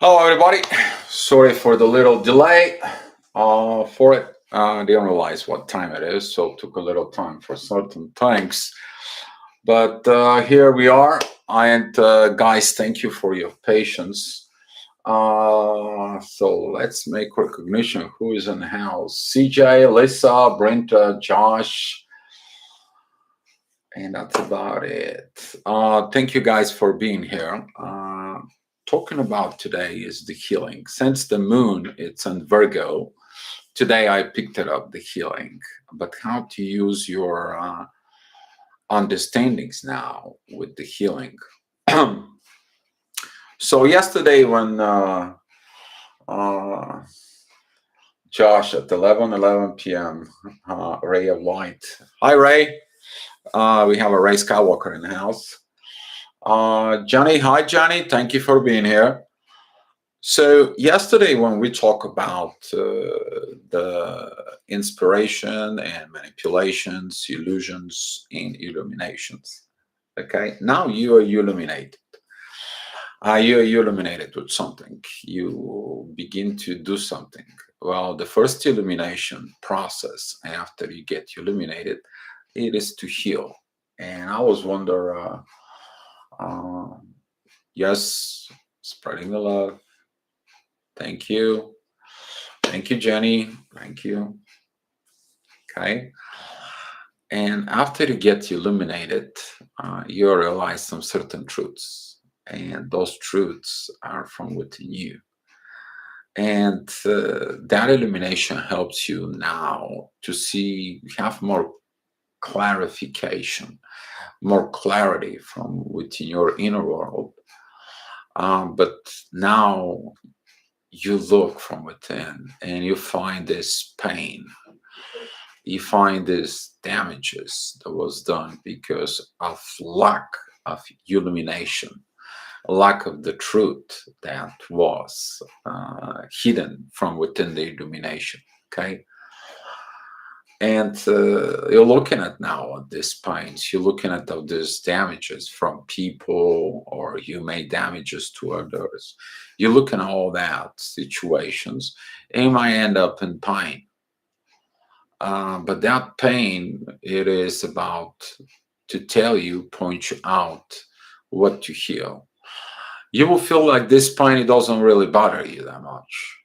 Hello, everybody. Sorry for the little delay for it. I didn't realize what time it is, so it took a little time for certain things. But here we are. And guys, thank you for your patience. So let's make recognition who is in the house. CJ, Lisa, Brenta, Josh, and that's about it. Thank you guys for being here. Talking about today is the healing. Since the moon it's in Virgo, today I picked it up the healing, but how to use your understandings now with the healing. So yesterday when uh, Josh at 11 p.m. Ray of Light. Hi Ray. We have a Ray Skywalker in the house. Johnny, hi Johnny. Thank you for being here. So yesterday, when we talk about the inspiration and manipulations, illusions, and illuminations, okay, now you are illuminated. You are illuminated with something. You begin to do something. Well, the first illumination process after you get illuminated, it is to heal. And I was wonder, uh, yes, spreading the love. Thank you. Thank you, Jenny. Thank you. Okay. And after you get illuminated, you realize some certain truths. And those truths are from within you. And that illumination helps you now to see, have more clarification, more clarity from within your inner world. But now you look from within and you find this pain, you find these damages that was done because of lack of illumination, lack of the truth that was hidden from within the illumination. Okay. And you're looking at now at these pains, you're looking at all these damages from people, or you made damages to others. You're looking at all that situations, and you might end up in pain. But that pain, it is about to tell you, point you out what to heal. You will feel like this pain, it doesn't really bother you that much.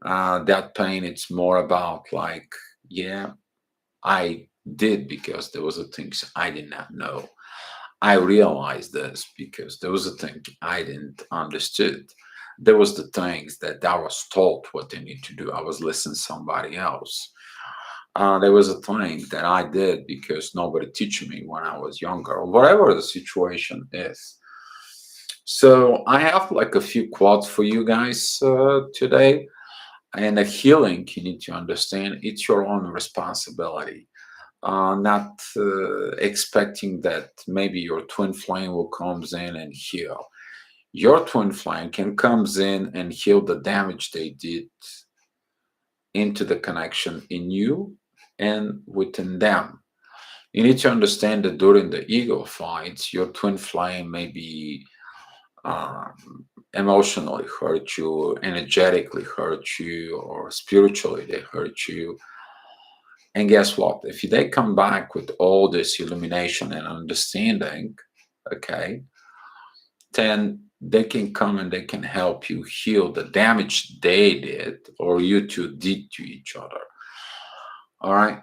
That pain, it's more about like, yeah, I did because there was a things I did not know. I realized this because there was a thing I didn't understood. There was the things that I was told what they need to do. I was listening to somebody else. There was a thing that I did because nobody teach me when I was younger, or whatever the situation is. So I have like a few quotes for you guys today. And the healing, you need to understand, it's your own responsibility. Not expecting that maybe your twin flame will comes in and heal. Your twin flame can comes in and heal the damage they did into the connection in you and within them. You need to understand that during the ego fights, your twin flame may be emotionally hurt you, energetically hurt you, or spiritually they hurt you. And guess what? If they come back with all this illumination and understanding, okay, then they can come and they can help you heal the damage they did or you two did to each other. All right.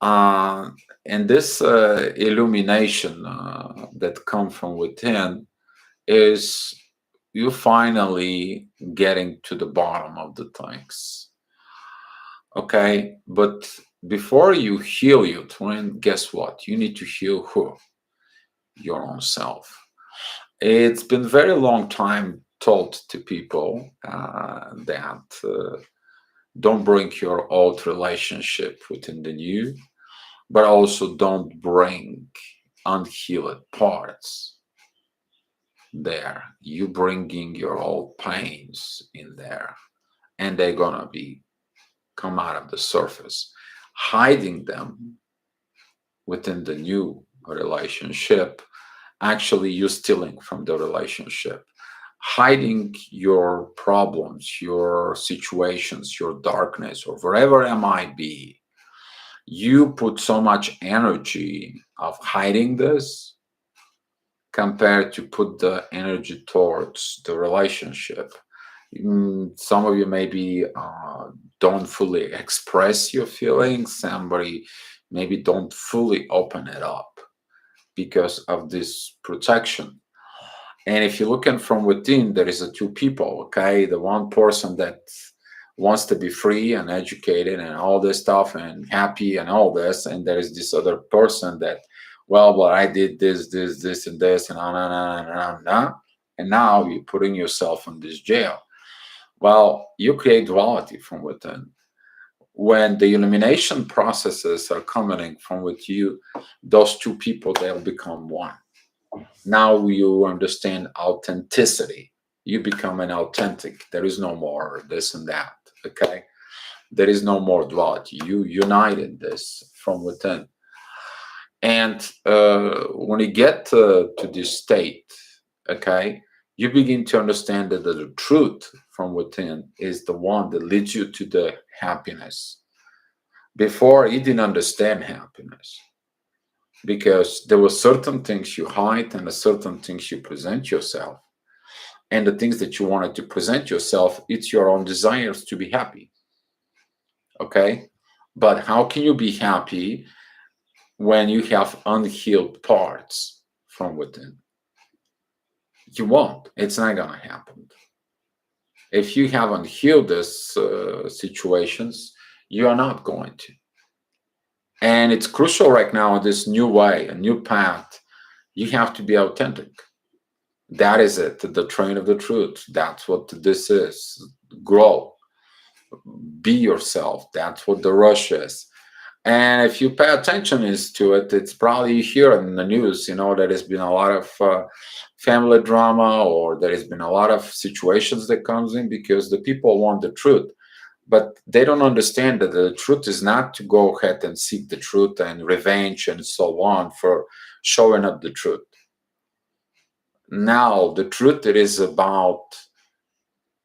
Uh, and this illumination that come from within is you finally getting to the bottom of the things. Okay, but before you heal your twin, guess what? You need to heal who? Your own self. It's been very long time told to people that don't bring your old relationship within the new, but also don't bring unhealed parts there. You bringing your old pains in there, and they're gonna be come out of the surface. Hiding them within the new relationship, actually you're stealing from the relationship. hiding your problems, your situations, your darkness, or wherever it might be. You put so much energy of hiding this compared to put the energy towards the relationship. Some of you maybe don't fully express your feelings. Somebody maybe don't fully open it up because of this protection. And if you're looking from within, there is a two people, okay? The one person that wants to be free and educated and all this stuff and happy and all this, and there is this other person that, well, I did this, and this, and on, and now you're putting yourself in this jail. Well, you create duality from within. When the illumination processes are coming from with you, those two people, they'll become one. Now you understand authenticity. You become an authentic. There is no more this and that. Okay. There is no more duality. You united this from within. And when you get to this state, okay, you begin to understand that the truth from within is the one that leads you to the happiness. Before, you didn't understand happiness because there were certain things you hide and certain things you present yourself. And the things that you wanted to present yourself, it's your own desires to be happy. Okay? But how can you be happy when you have unhealed parts from within? You won't. It's not going to happen. If you haven't healed these situations, you are not going to. And it's crucial right now in this new way, a new path. You have to be authentic. That is it, the train of the truth. That's what this is. Grow. Be yourself. That's what the rush is. And if you pay attention to it, it's probably you hear in the news, there has been a lot of family drama, or there has been a lot of situations that comes in because the people want the truth. But they don't understand that the truth is not to go ahead and seek the truth and revenge and so on for showing up the truth. Now, the truth, it is about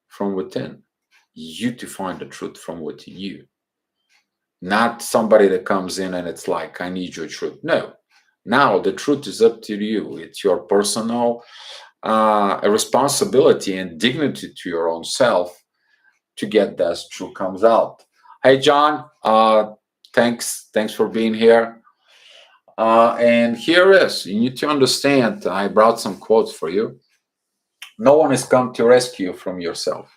from within. You to find the truth from within you. Not somebody that comes in and it's like, I need your truth. No. Now, the truth is up to you. It's your personal responsibility and dignity to your own self to get that truth comes out. Hey, John, thanks for being here. And here is, you need to understand, I brought some quotes for you. No one has come to rescue you from yourself.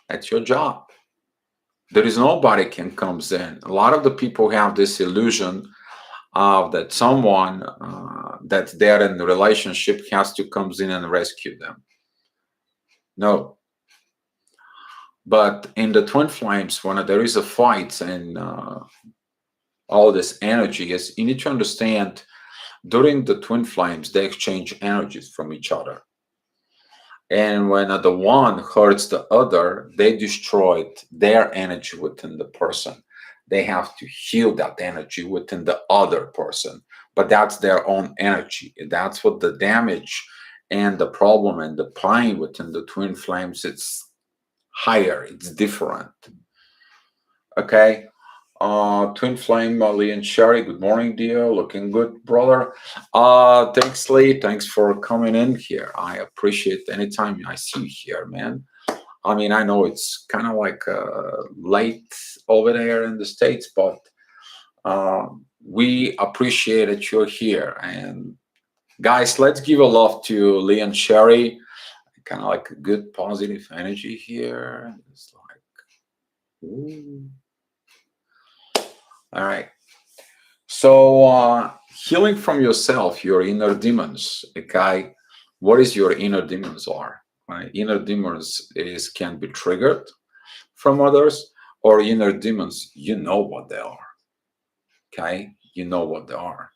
That's your job. There is nobody can comes in. A lot of the people have this illusion of that someone that they're in the relationship has to comes in and rescue them. No. But in the twin flames, when there is a fight and all this energy, is you need to understand during the twin flames, they exchange energies from each other. And when the one hurts the other, they destroyed their energy within the person. They have to heal that energy within the other person. But that's their own energy. That's what the damage and the problem and the pain within the twin flames, it's higher, it's different. Okay. Twin flame, Lee and Sherry, good morning, dear. Looking good, brother. Thanks, Lee. Thanks for coming in here. I appreciate anytime I see you here, man. I mean, I know it's kind of like late over there in the States, but we appreciate that you're here. And guys, let's give a love to Lee and Sherry. Kind of like a good positive energy here. It's like, ooh. All right. So healing from yourself, your inner demons. Okay. What is your inner demons are? Right? Inner demons can be triggered from others, or inner demons, you know what they are. Okay. You know what they are.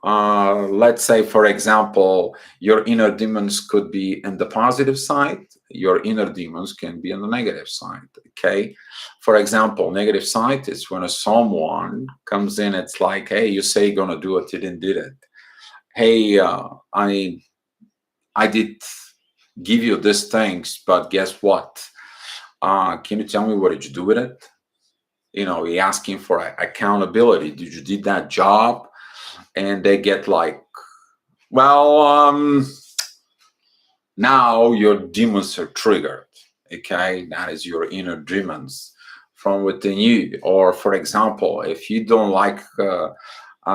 Let's say, for example, your inner demons could be in the positive side. Your inner demons can be on the negative side. Okay. For example, negative side is when someone comes in, it's like, hey, you say you're going to do it, you didn't do it. Hey, I did give you these things, but guess what? Can you tell me what did you do with it? You're asking for accountability. Did you did that job? And they get like, well, now your demons are triggered. Okay, that is your inner demons from within you. Or, for example, if you don't like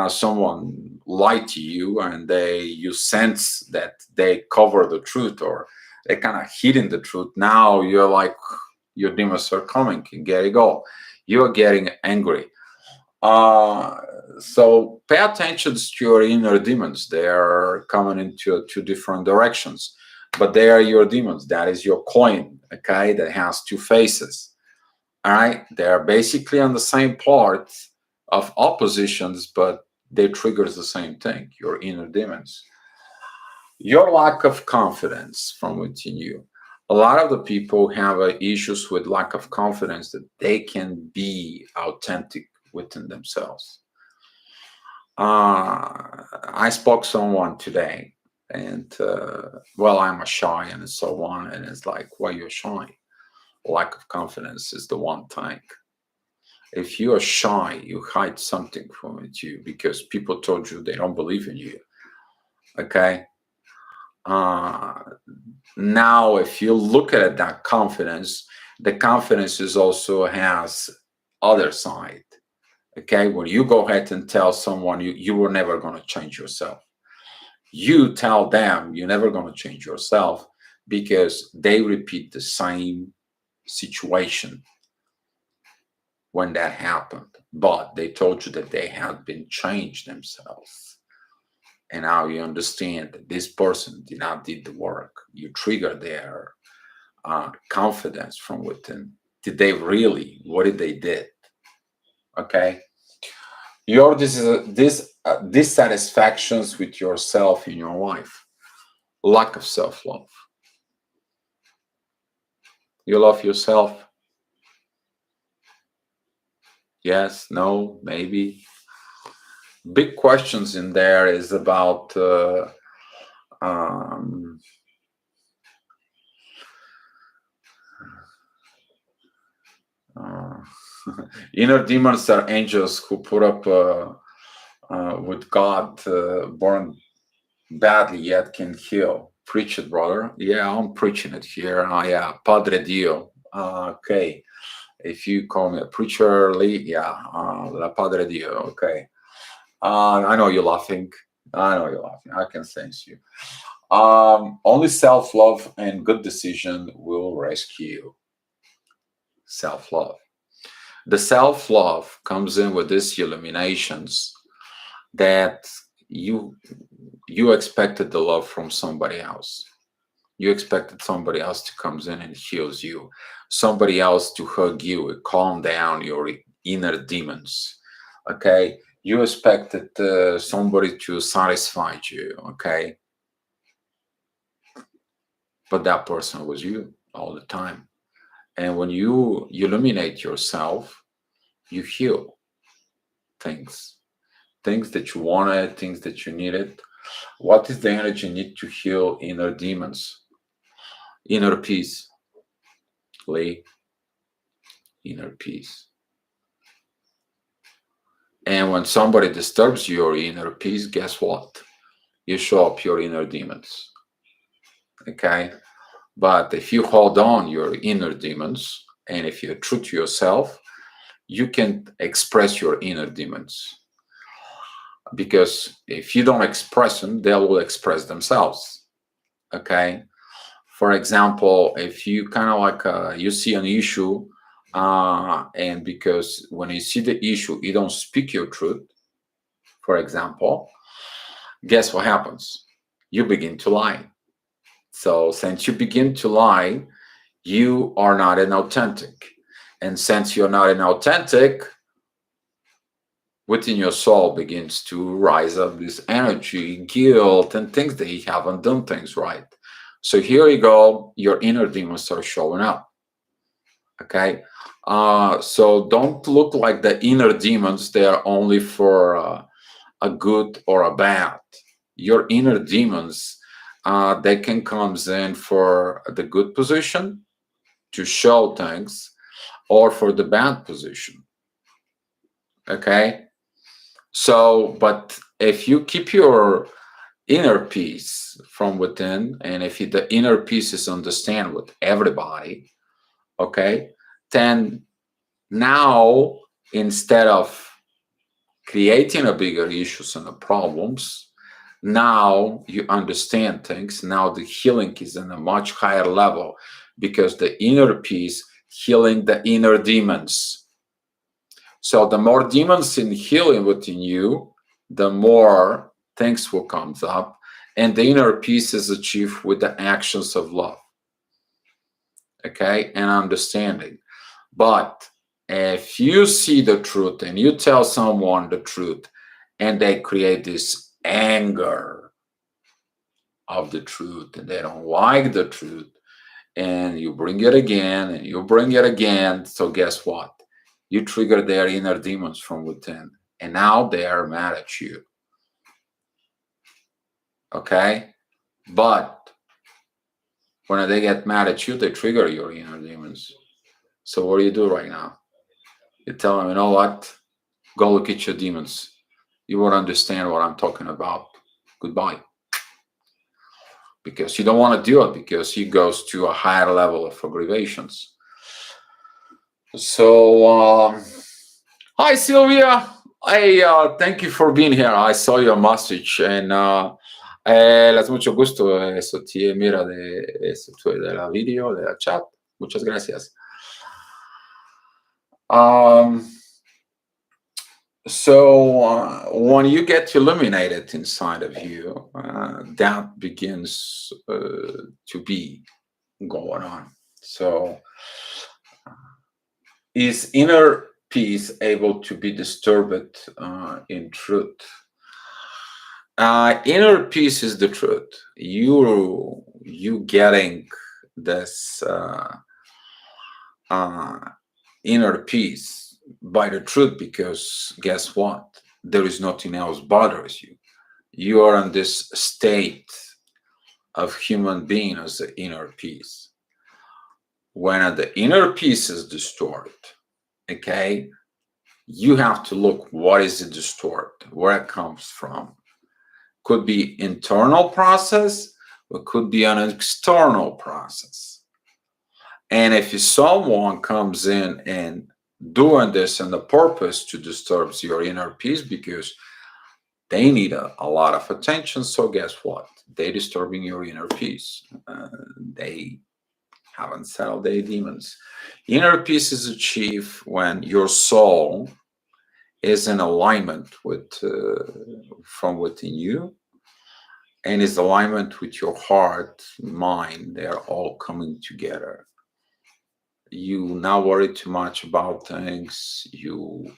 someone lie to you and you sense that they cover the truth or they kind of hidden the truth, now you're like, your demons are coming. Get it go. You're getting angry. So pay attention to your inner demons. They are coming into two different directions, but they are your demons. That is your coin, okay, that has two faces. All right, they are basically on the same part of oppositions, but they triggers the same thing, your inner demons. Your lack of confidence from within you. A lot of the people have issues with lack of confidence that they can be authentic within themselves. I spoke to someone today, and well, I'm a shy and so on, and it's like, why you're shy? Lack of confidence is the one thing. If you are shy, you hide something from it you because people told you they don't believe in you. Okay. Now, if you look at that confidence, the confidence is also has other side. Okay, when you go ahead and tell someone you were never going to change yourself, you tell them you're never going to change yourself because they repeat the same situation when that happened, but they told you that they had been changed themselves. And now you understand that this person did not did the work. You trigger their confidence from within. Did they really? What did they did? Okay. Your dissatisfactions with yourself in your life, lack of self-love. You love yourself? Yes, no, maybe. Big questions in there is about um, uh, inner demons are angels who put up with God, born badly yet can heal. Preach it, brother. Yeah, I'm preaching it here. Yeah, Padre Dio. Okay. If you call me a preacher, Lee, yeah, La Padre Dio. Okay. I know you're laughing. I know you're laughing. I can sense you. Only self-love and good decision will rescue. Self-love. The self-love comes in with these illuminations that you expected the love from somebody else. You expected somebody else to comes in and heals you, somebody else to hug you, calm down your inner demons. Okay, you expected somebody to satisfy you. Okay, but that person was you all the time. And when you illuminate yourself, you heal things that you wanted, things that you needed. What is the energy you need to heal inner demons? Inner peace, Lee. Inner peace. And when somebody disturbs your inner peace, guess what? You show up your inner demons. Okay? But if you hold on your inner demons, and if you're true to yourself, you can express your inner demons. Because if you don't express them, they will express themselves. Okay? For example, if you kind of like you see an issue, and because when you see the issue, you don't speak your truth, for example, guess what happens? You begin to lie. So since you begin to lie, you are not an authentic. And since you're not an authentic, within your soul begins to rise up this energy, guilt, and things that you haven't done things right. So here you go, your inner demons start showing up. Okay. So don't look like the inner demons, they are only for a good or a bad. Your inner demons they can comes in for the good position to show things, or for the bad position. Okay, so but if you keep your inner peace from within, and if the inner peace is understand with everybody, okay, then now, instead of creating a bigger issues and the problems, now you understand things. Now the healing is in a much higher level, because the inner peace healing the inner demons. So the more demons in healing within you, the more things will come up, and the inner peace is achieved with the actions of love, okay, and understanding. But if you see the truth and you tell someone the truth, and they create this anger of the truth, and they don't like the truth, and you bring it again and you bring it again, so guess what? You trigger their inner demons from within, and now they are mad at you. Okay? But when they get mad at you, they trigger your inner demons. So what do you do right now? You tell them, you know what? Go look at your demons. You won't understand what I'm talking about. Goodbye. Because you don't want to do it, because he goes to a higher level of aggravations. So, hi Sylvia. Hey, thank you for being here. I saw your message, and les mucho gusto. Eso te mira de la video, de la chat. Muchas gracias. So when you get illuminated inside of you, that begins to be going on. So is inner peace able to be disturbed in truth? Inner peace is the truth. You getting this inner peace by the truth, because guess what? There is nothing else bothers you. You are in this state of human being as the inner peace. When the inner peace is distorted, okay, you have to look what is it distorted, where it comes from. Could be internal process, or could be an external process. And if someone comes in and doing this on the purpose to disturb your inner peace, because they need a lot of attention, so guess what? They disturbing your inner peace. They haven't settled their demons. Inner peace is achieved when your soul is in alignment with from within you, and is alignment with your heart, mind. They're all coming together. You not worry too much about things. You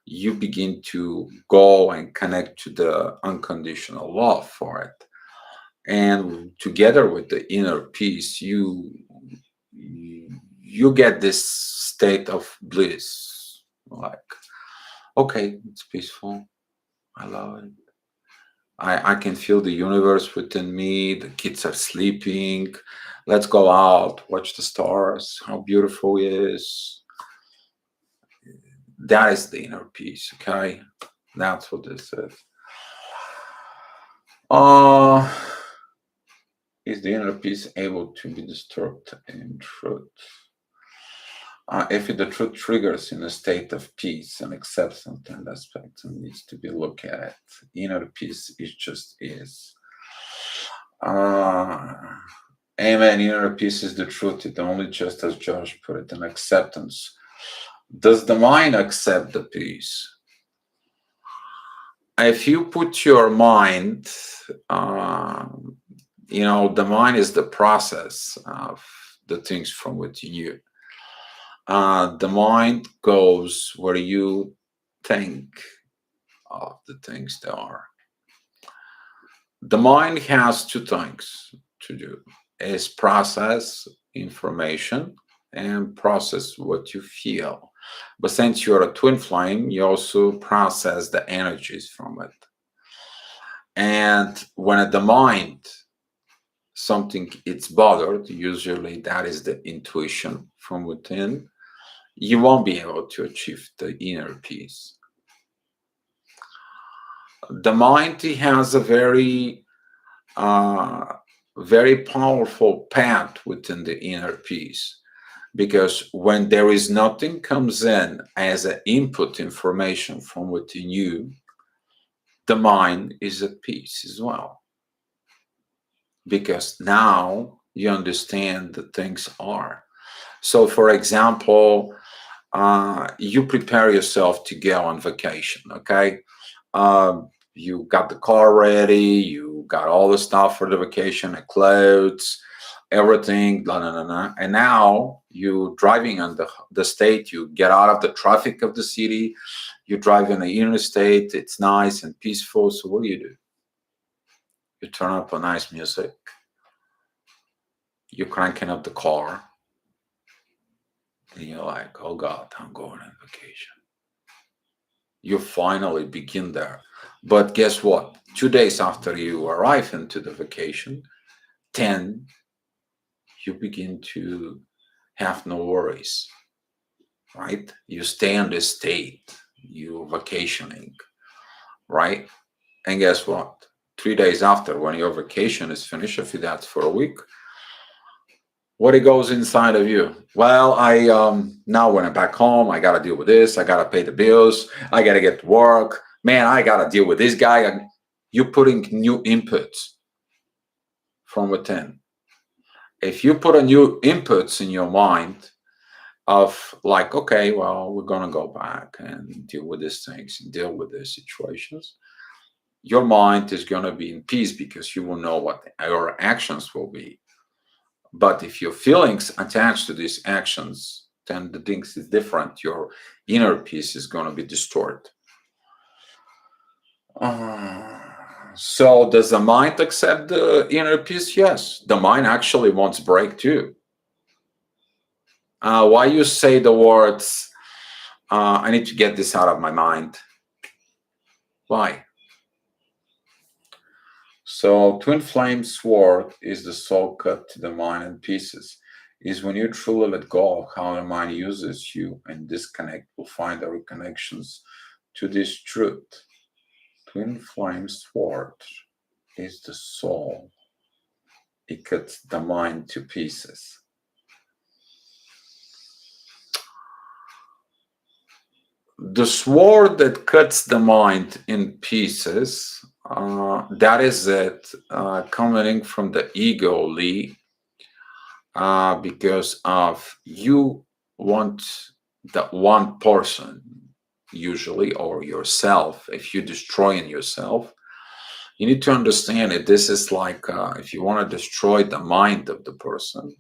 begin to go and connect to the unconditional love for it, and together with the inner peace, you get this state of bliss, like, okay, it's peaceful, I love it, I can feel the universe within me, the kids are sleeping, let's go out, watch the stars, how beautiful it is. That is the inner peace, okay? That's what this is. Is the inner peace able to be disturbed in truth? If the truth triggers in a state of peace and acceptance and aspects, and needs to be looked at, inner peace is just is. Amen. Inner peace is the truth. It only, just as Josh put it, an acceptance. Does the mind accept the peace? If you put your mind, the mind is the process of the things from within you. The mind goes where you think of the things there are. The mind has two things to do: is process information and process what you feel. But since you're a twin flame, you also process the energies from it. And when the mind something it's bothered, usually that is the intuition from within, you won't be able to achieve the inner peace. The mind has a very powerful path within the inner peace, because when there is nothing comes in as an input information from within you, the mind is at peace as well, because now you understand that things are. So for example, you prepare yourself to go on vacation, okay? You got the car ready, you got all the stuff for the vacation, the clothes, everything, blah, blah, blah, blah. And now you driving on the state, you get out of the traffic of the city, you drive in the interstate, it's nice and peaceful. So what do? You turn up a nice music, you're cranking up the car, and you're like, oh God, I'm going on vacation. You finally begin there. But guess what? 2 days after you arrive into the vacation, then you begin to have no worries, right? You stay in this state, you vacationing, right? And guess what? 3 days after, when your vacation is finished, if that's for a week, what it goes inside of you? Well, I now when I'm back home, I gotta deal with this. I gotta pay the bills. I gotta get to work. Man, I gotta deal with this guy. You're putting new inputs from within. If you put a new inputs in your mind of like, okay, well, we're gonna go back and deal with these things and deal with these situations, your mind is gonna be in peace because you will know what your actions will be. But if your feelings attached to these actions, then the things is different. Your inner peace is going to be distorted. So does the mind accept the inner peace? Yes. The mind actually wants break too. Why you say the words, I need to get this out of my mind? Why? So twin flame sword is the soul cut to the mind in pieces. Is when you truly let go of how the mind uses you and disconnect, will find the reconnections to this truth. Twin flame sword is the soul. It cuts the mind to pieces. The sword that cuts the mind in pieces, that is it, coming from the ego, Lee, because of you want that one person, usually, or yourself. If you're destroying yourself, you need to understand it. This is like if you want to destroy the mind of the person,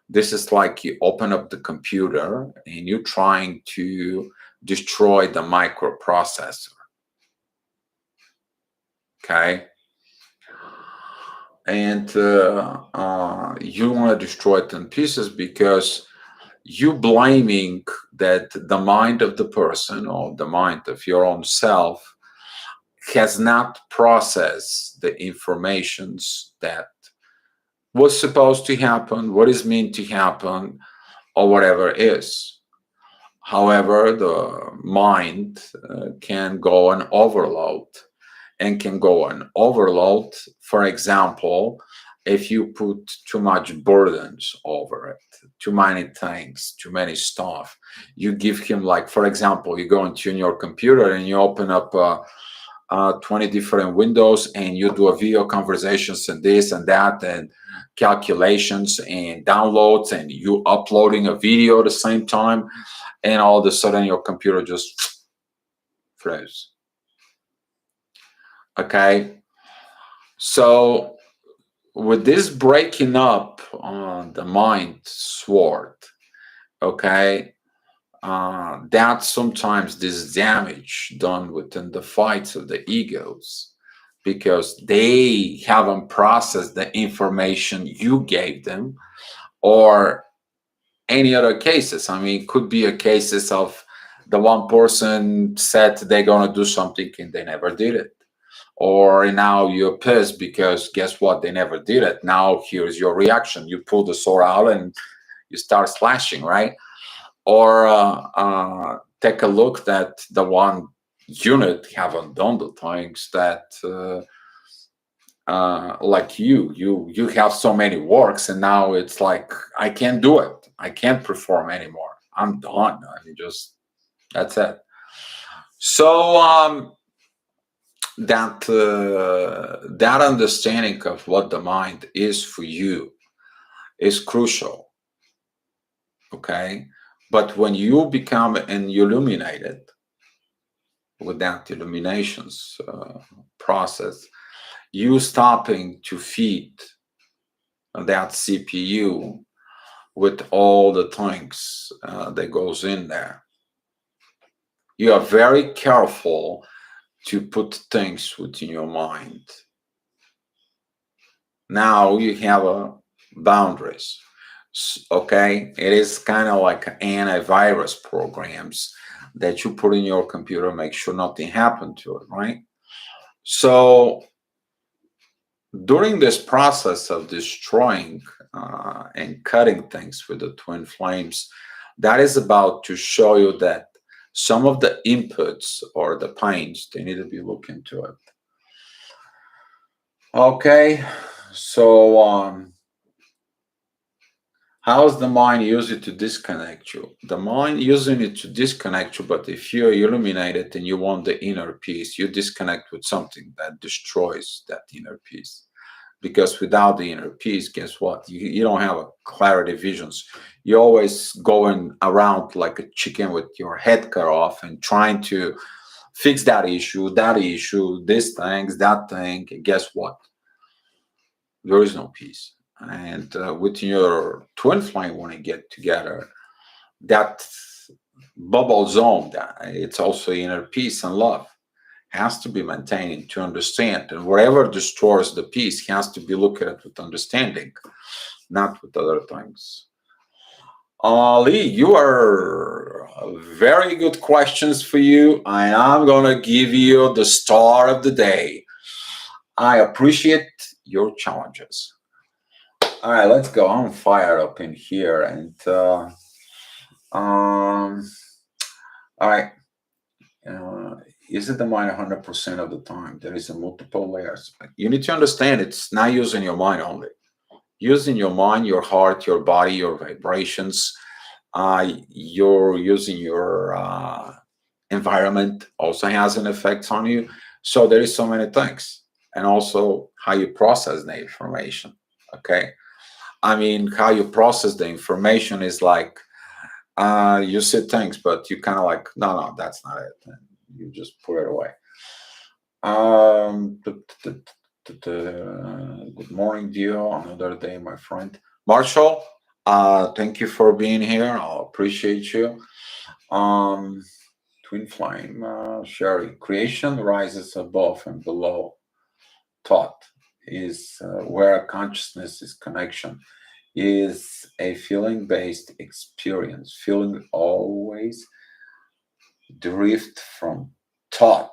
this is like you open up the computer and you're trying to destroy the microprocessor. Okay? And you want to destroy it in pieces because you blaming that the mind of the person or the mind of your own self has not processed the informations that was supposed to happen, what is meant to happen, or whatever it is. However, the mind can go on overload and can go on overload. For example, if you put too much burdens over it, too many things, too many stuff, you give him, like, for example, you go into your computer and you open up 20 different windows and you do a video conversations and this and that and calculations and downloads and you uploading a video at the same time, and all of a sudden your computer just froze. Okay, so with this breaking up on the mind sword, okay, that's sometimes this damage done within the fights of the egos because they haven't processed the information you gave them, or any other cases. I mean, it could be a cases of the one person said they're going to do something and they never did it, or now you're pissed because guess what, they never did it. Now here's your reaction, you pull the sword out and you start slashing, right? Or take a look that the one unit haven't done the things that like you have so many works, and now it's like I can't do it, I can't perform anymore, I'm done, I mean, just that's it. So that understanding of what the mind is for you is crucial, okay? But when you become an illuminated with that illuminations process, you stopping to feed that CPU with all the things that goes in there. You are very careful to put things within your mind. Now you have a boundaries, okay? It is kind of like antivirus programs that you put in your computer, make sure nothing happened to it, right? So during this process of destroying and cutting things with the twin flames, that is about to show you that some of the inputs or the pains, they need to be looked into it. Okay, so how's the mind using it to disconnect you? The mind using it to disconnect you, but if you're illuminated and you want the inner peace, you disconnect with something that destroys that inner peace. Because without the inner peace, guess what? You don't have a clarity visions. You're always going around like a chicken with your head cut off and trying to fix that issue, this thing, that thing. And guess what? There is no peace. And with your twin flame, when you get together, that bubble zone, that it's also inner peace and love, has to be maintained to understand. And whatever destroys the peace has to be looked at with understanding, not with other things. Lee, you are very good questions for you, and I'm gonna give you the star of the day. I appreciate your challenges. All right, let's go. I'm fired up in here, and all right. Is it the mind 100% of the time? There is a multiple layers. You need to understand it's not using your mind only. Using your mind, your heart, your body, your vibrations. You're using your environment also has an effect on you. So there is so many things, and also how you process the information. Okay, I mean how you process the information is like you see things, but you kind of like no, that's not it. And you just put it away. Good morning, Dio. Another day, my friend. Marshall, thank you for being here. I appreciate you. Twin flame, Sherry. Creation rises above and below. Thought is where consciousness is connection. Is a feeling-based experience. Feeling always drift from thought.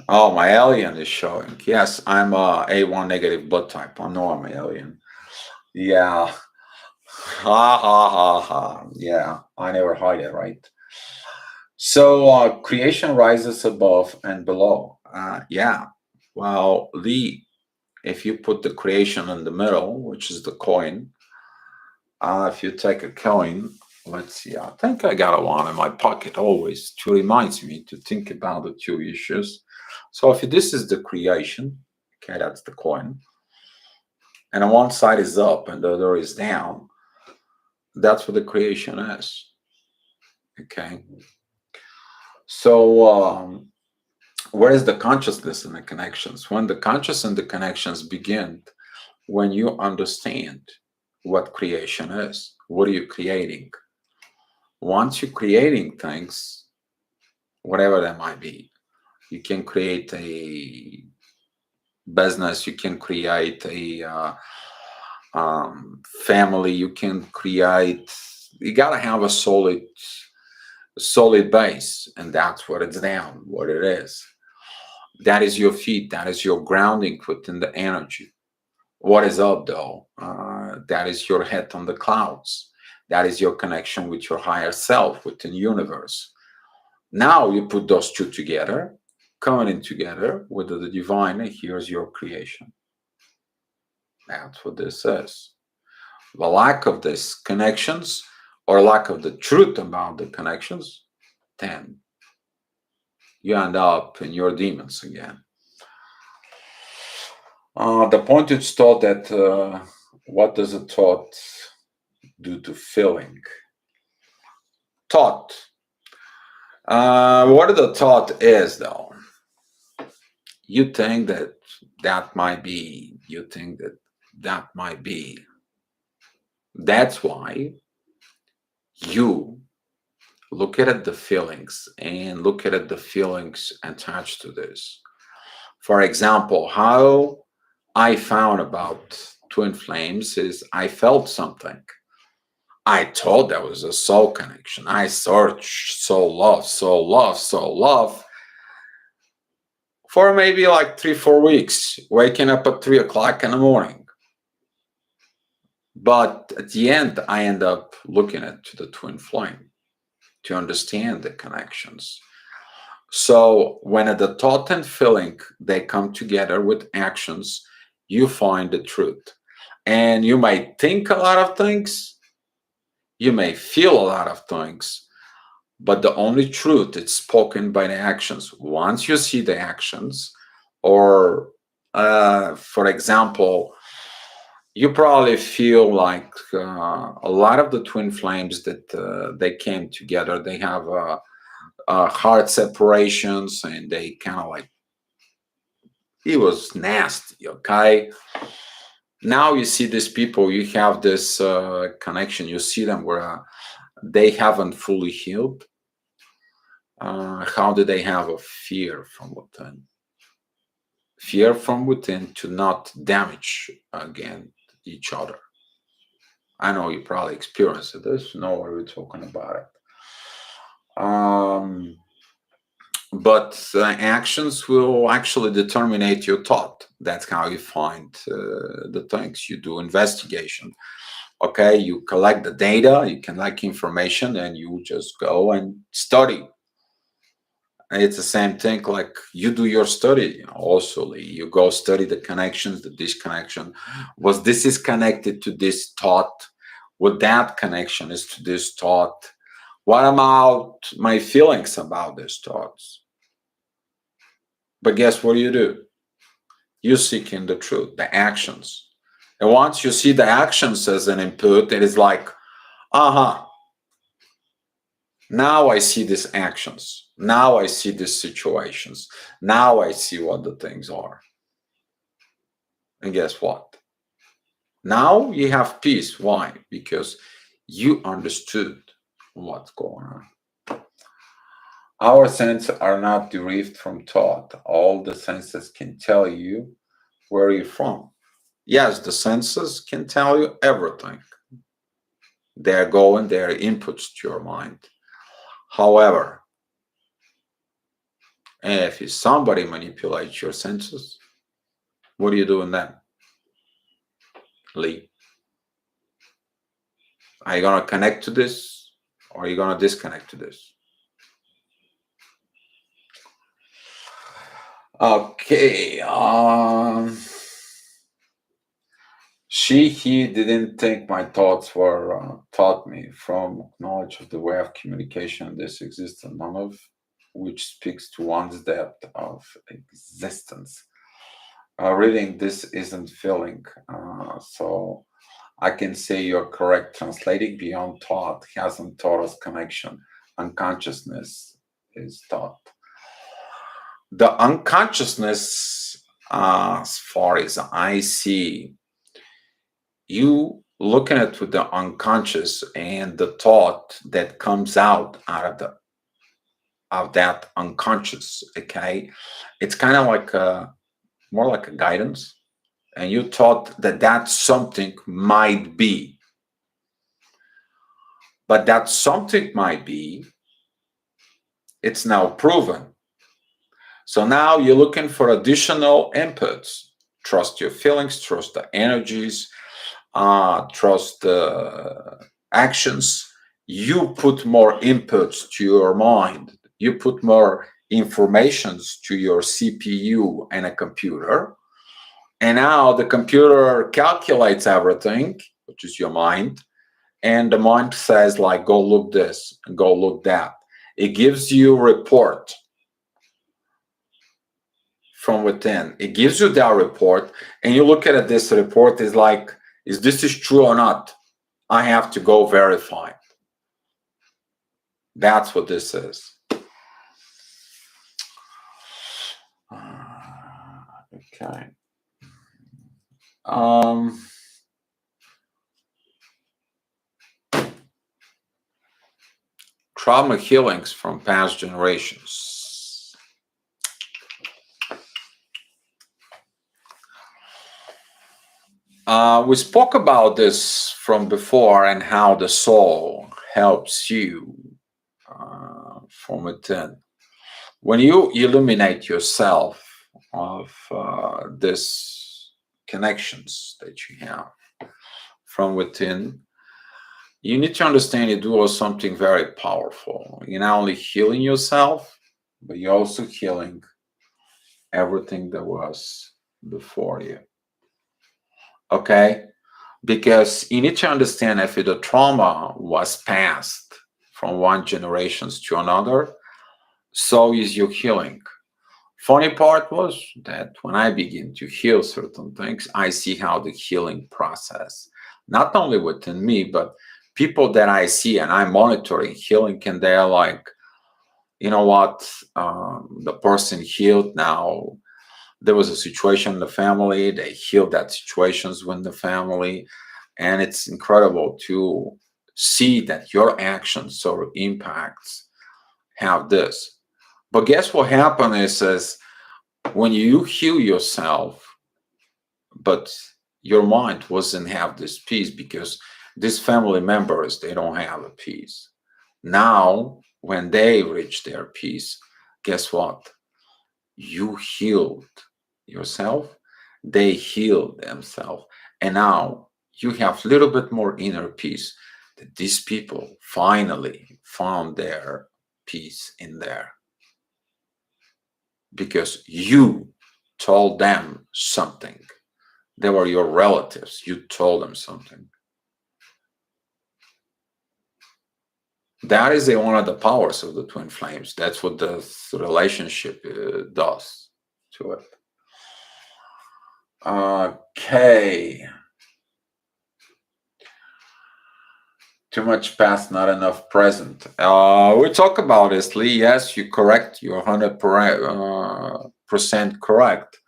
Oh, my alien is showing. Yes, I'm a A1 negative blood type. I know I'm an alien. Yeah. Ha ha ha ha. Yeah, I never hide it, right? So creation rises above and below. Yeah. Well, Lee, if you put the creation in the middle, which is the coin, if you take a coin, let's see, I think I got a one in my pocket always to reminds me to think about the two issues. So if this is the creation, okay, that's the coin, and on one side is up and the other is down, that's what the creation is. Okay. So where is the consciousness and the connections? When the conscious and the connections begin, when you understand what creation is, what are you creating? Once you're creating things, whatever that might be, you can create a business, you can create a family, you can create you gotta have a solid base, and that's what it's down, what it is. That is your feet. That is your grounding within the energy. What is up, though? That is your head on the clouds. That is your connection with your higher self, within the universe. Now you put those two together, coming in together with the divine, and here's your creation. That's what this is. The lack of these connections, or lack of the truth about the connections, then you end up in your demons again. The point is taught that what does a thought do to feeling? Thought. What the thought is, though, you think that might be, you think that might be. That's why you look at the feelings and look at the feelings attached to this. For example, how I found about twin flames is I felt something. I thought there was a soul connection. I searched soul love, soul love, soul love for maybe like 3, 4 weeks, waking up at 3 o'clock in the morning. But at the end, I end up looking at the twin flame to understand the connections. So when the thought and feeling, they come together with actions, you find the truth. And you may think a lot of things, you may feel a lot of things, but the only truth is spoken by the actions. Once you see the actions, or for example, you probably feel like a lot of the twin flames that they came together, they have hard separations, and they kind of like, it was nasty, okay? Now you see these people, you have this connection, you see them where they haven't fully healed. How do they have a fear from within? Fear from within to not damage again each other. I know you probably experienced this, know what we're talking about it. But actions will actually determine your thought. That's how you find the things. You do investigation. Okay, you collect the data, you collect information, and you just go and study. It's the same thing like you do your study also. You go study the connections, the disconnection. Was this is connected to this thought? What that connection is to this thought? What about my feelings about these thoughts? But guess what do? You seek in the truth, the actions. And once you see the actions as an input, it is like, uh-huh. Now I see these actions. Now I see these situations. Now I see what the things are. And guess what? Now you have peace. Why? Because you understood what's going on. Our senses are not derived from thought. All the senses can tell you where you're from. Yes, the senses can tell you everything. They're going, they're inputs to your mind. However, if somebody manipulates your senses, what are you doing then? Lee, are you going to connect to this, or are you going to disconnect to this? Okay. He didn't think my thoughts were taught me from knowledge of the way of communication. This exists, and none of which speaks to one's depth of existence. Reading this isn't feeling, so I can say you're correct. Translating beyond thought hasn't taught us connection. Unconsciousness is thought. The unconsciousness, as far as I see, you looking at with the unconscious and the thought that comes out of that unconscious. Okay, it's kind of like more like a guidance, and you thought that something might be. But that something might be, it's now proven. So now you're looking for additional inputs. Trust your feelings, trust the energies, trust the actions. You put more inputs to your mind. You put more informations to your CPU and a computer. And now the computer calculates everything, which is your mind. And the mind says, like, go look this and go look that. It gives you a report from within. It gives you that report, and you look at it, this report is like, is this is true or not? I have to go verify. That's what this is. Okay. Trauma healings from past generations. We spoke about this from before and how the soul helps you from within. When you illuminate yourself of these connections that you have from within, you need to understand you do something very powerful. You're not only healing yourself, but you're also healing everything that was before you. Okay? Because you need to understand if the trauma was passed from one generation to another, so is your healing. Funny part was that when I begin to heal certain things, I see how the healing process, not only within me, but people that I see and I'm monitoring healing, and they're like, you know what, the person healed now. There was a situation in the family, they healed that situations with the family. And it's incredible to see that your actions or impacts have this. But guess what happened is when you heal yourself, but your mind wasn't have this peace because these family members, they don't have a peace. Now, when they reach their peace, guess what? You healed yourself, they healed themselves, and now you have a little bit more inner peace that these people finally found their peace in there because you told them something. They were your relatives. You told them something. That is one of the powers of the twin flames. That's what the relationship does to it. Okay. Too much past, not enough present. We talk about this, Lee. Yes, you're correct. You're 100% correct.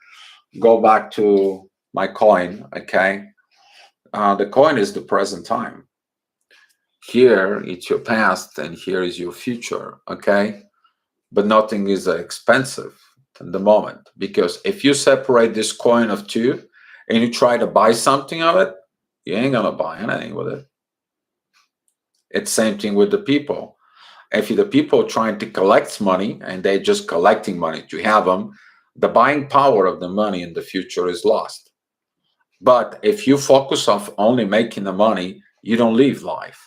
Go back to my coin, okay? The coin is the present time. Here, it's your past, and here is your future, okay? But nothing is expensive in the moment, because if you separate this coin of two and you try to buy something of it, you ain't gonna buy anything with it. It's same thing with the people. If the people trying to collect money and they're just collecting money to have them, the buying power of the money in the future is lost. But if you focus on only making the money, you don't live life.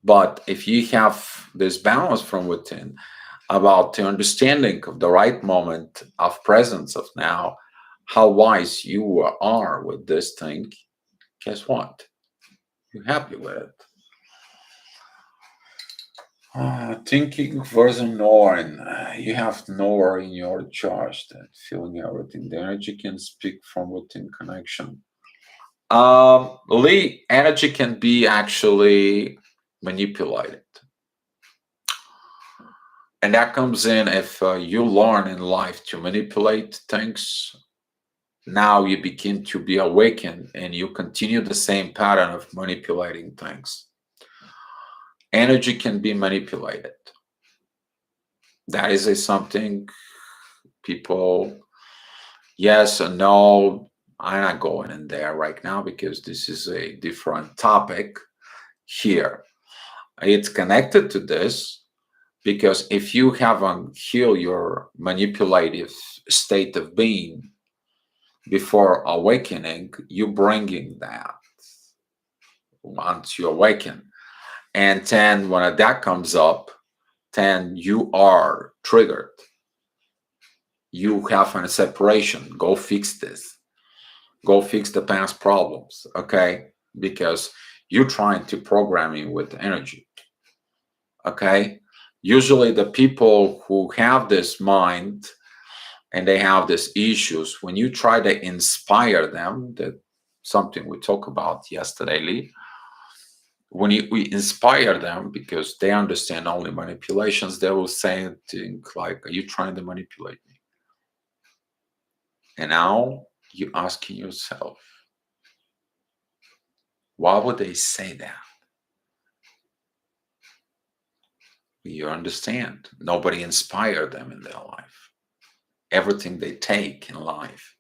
But if you have this balance from within about the understanding of the right moment of presence of now, how wise you are with this thing, guess what? You're happy with it. Thinking versus knowing. You have knower in your charge that feeling everything. The energy can speak from within connection. Lee, energy can be actually manipulated. And that comes in if you learn in life to manipulate things. Now you begin to be awakened and you continue the same pattern of manipulating things. Energy can be manipulated. That is something people, yes and no. I'm not going in there right now because this is a different topic here. It's connected to this because if you haven't healed your manipulative state of being before awakening, you bringing that once you awaken. And then when that comes up, then you are triggered. You have a separation. Go fix this. Go fix the past problems, okay? Because you're trying to program me with energy, okay? Usually the people who have this mind and they have these issues, when you try to inspire them, that something we talked about yesterday, Lee, when we inspire them because they understand only manipulations, they will say things like, are you trying to manipulate me? And now you're asking yourself, why would they say that? You understand, nobody inspired them in their life. Everything they take in life,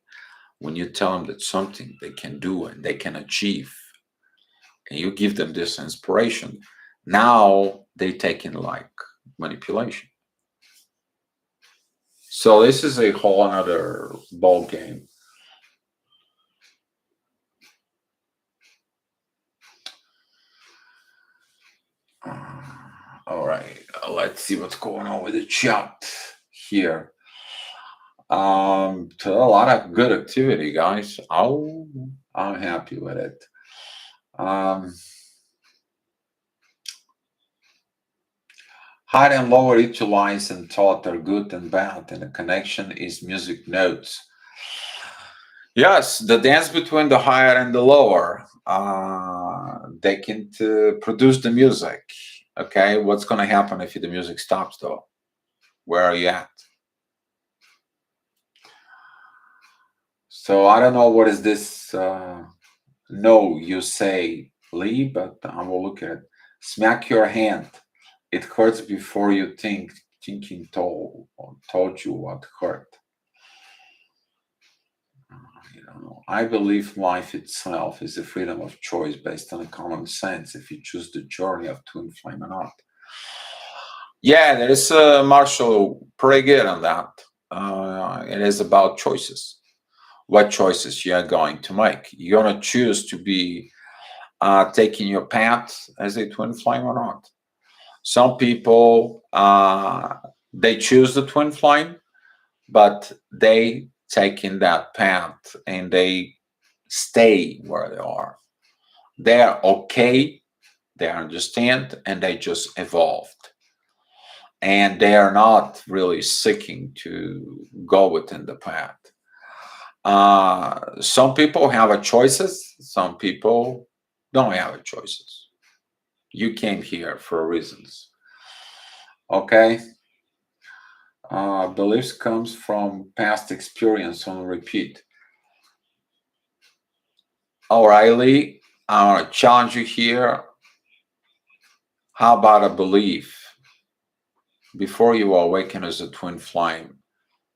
when you tell them that something they can do and they can achieve, and you give them this inspiration, now they take in like manipulation. So this is a whole another ball game. All right, let's see what's going on with the chat here. So a lot of good activity, guys. Oh, I'm happy with it. High and lower utilize and thought are good and bad, and the connection is music notes. Yes, the dance between the higher and the lower, they can produce the music. Okay, what's going to happen if the music stops, though? Where are you at? So I don't know what is this. No, you say, Lee, but I will look at it. Smack your hand. It hurts before you think. Thinking told you what hurt. I believe life itself is a freedom of choice based on common sense if you choose the journey of twin flame or not. Yeah, there is Marshall pretty good on that. It is about choices. What choices you are going to make? You're going to choose to be taking your path as a twin flame or not. Some people they choose the twin flame, but they take in that path and they stay where they are. They are okay, they understand, and they just evolved. And they are not really seeking to go within the path. Some people have a choices, some people don't have a choices. You came here for reasons. Okay? Beliefs comes from past experience on repeat. O'Reilly, I want to challenge you here. How about a belief before you awaken as a twin flame?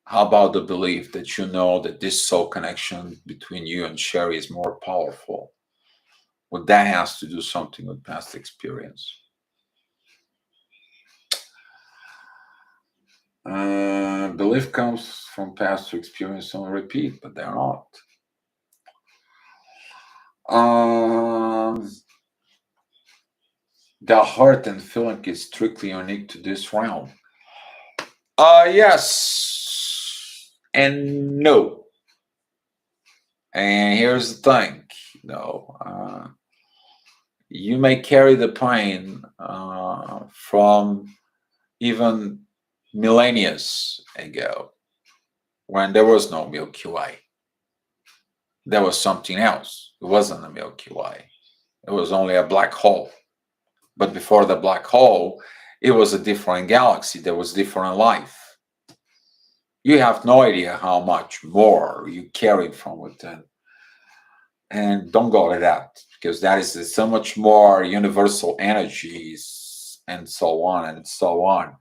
How about the belief that you know that this soul connection between you and Sherry is more powerful? Well, that has to do something with past experience. Belief comes from past experience on repeat, but they're not. The heart and feeling is strictly unique to this realm. Yes and no. And here's the thing, you may carry the pain from even millennia ago when there was no Milky Way. There was something else. It wasn't a Milky Way. It was only a black hole. But before the black hole, it was a different galaxy. There was different life. You have no idea how much more you carry from within. And don't go to that, because that is so much more universal energies and so on and so on.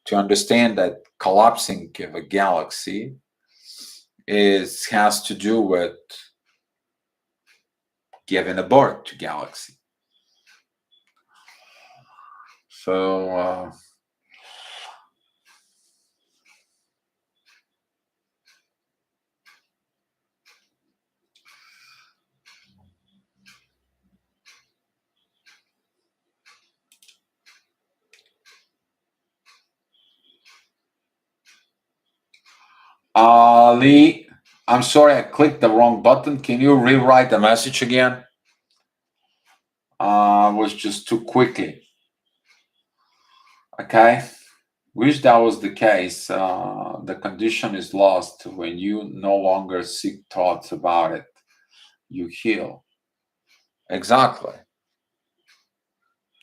To understand that collapsing of a galaxy has to do with giving a birth to galaxy. So Lee, I'm sorry, I clicked the wrong button. Can you rewrite the message again? Was just too quickly. Okay. Wish that was the case. The condition is lost when you no longer seek thoughts about it. You heal. Exactly.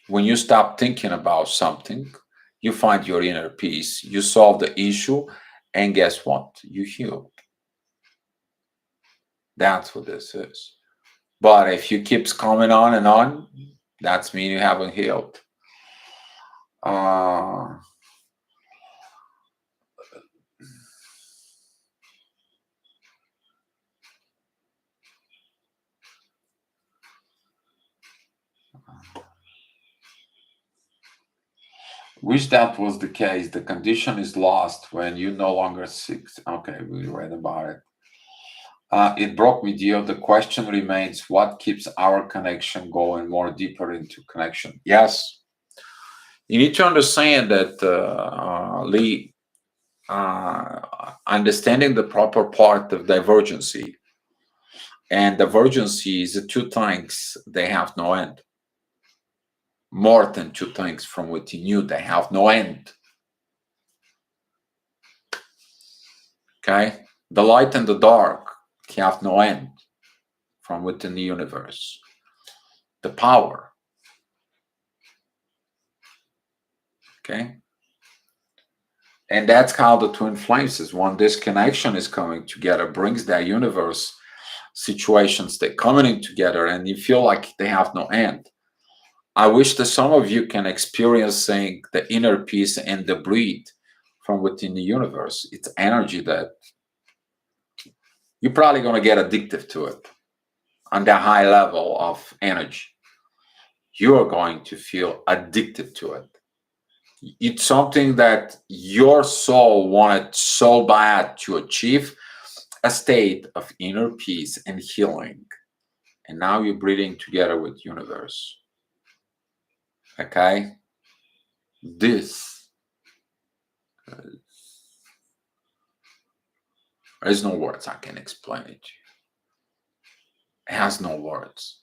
When you stop thinking about something, you find your inner peace. You solve the issue, and guess what? You heal. That's what this is. But if you keeps coming on and on, that's mean you haven't healed. Wish that was the case. The condition is lost when you no longer seek. Okay, we read about it. It broke me, Dio. The question remains: what keeps our connection going more deeper into connection? Yes, you need to understand that, Lee. Understanding the proper part of divergency, and divergency is two things. They have no end. More than two things from within you. They have no end. Okay, the light and the dark have no end from within the universe. The power. Okay. And that's how the twin flames is. When this connection is coming together, brings that universe situations that coming in together, and you feel like they have no end. I wish that some of you can experiencing the inner peace and the breathe from within the universe. It's energy that you're probably going to get addicted to it on that high level of energy. You're going to feel addicted to it. It's something that your soul wanted so bad to achieve, a state of inner peace and healing. And now you're breathing together with universe. Okay? This, there's no words I can explain it to you. It has no words.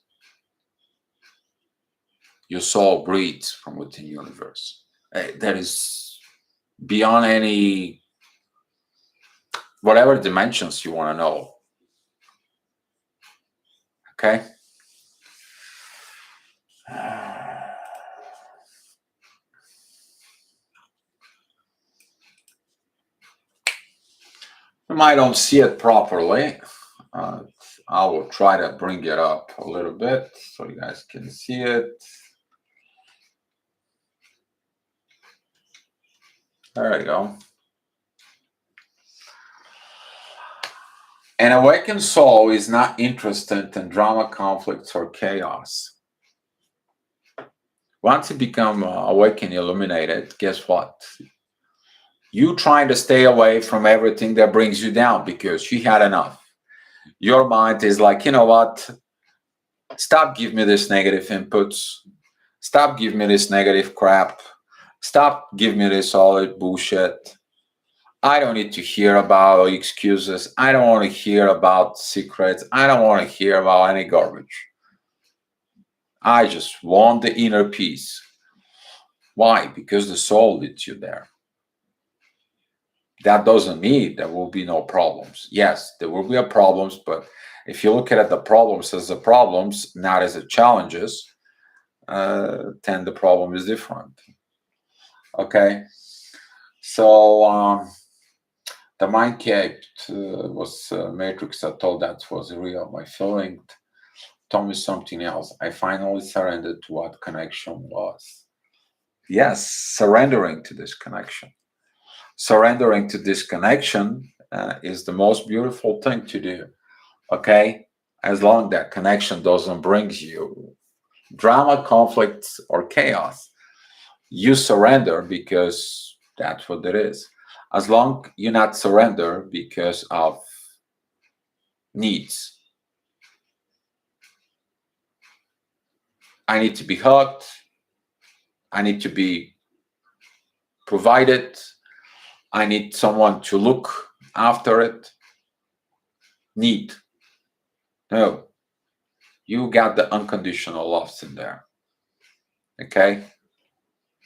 Your soul breathes from within universe. That is beyond any, whatever dimensions you want to know. Okay? I don't see it properly. I will try to bring it up a little bit so you guys can see it. There you go. An awakened soul is not interested in drama, conflicts, or chaos. Once you become awakened, illuminated, guess what? You trying to stay away from everything that brings you down because you had enough. Your mind is like, you know what? Stop giving me this negative inputs. Stop giving me this negative crap. Stop giving me this all that bullshit. I don't need to hear about excuses. I don't want to hear about secrets. I don't want to hear about any garbage. I just want the inner peace. Why? Because the soul leads you there. That doesn't mean there will be no problems. Yes, there will be problems, but if you look at the problems as the problems, not as the challenges, then the problem is different. Okay, so the mind kept was matrix. I told that was real. My feeling told me something else. I finally surrendered to what connection was. Yes, surrendering to this connection. Surrendering to this connection is the most beautiful thing to do. Okay, as long that connection doesn't bring you drama, conflict, or chaos. You surrender because that's what it is. As long you not surrender because of needs. I need to be hugged. I need to be provided. I need someone to look after it. Need. No. You got the unconditional loves in there. Okay?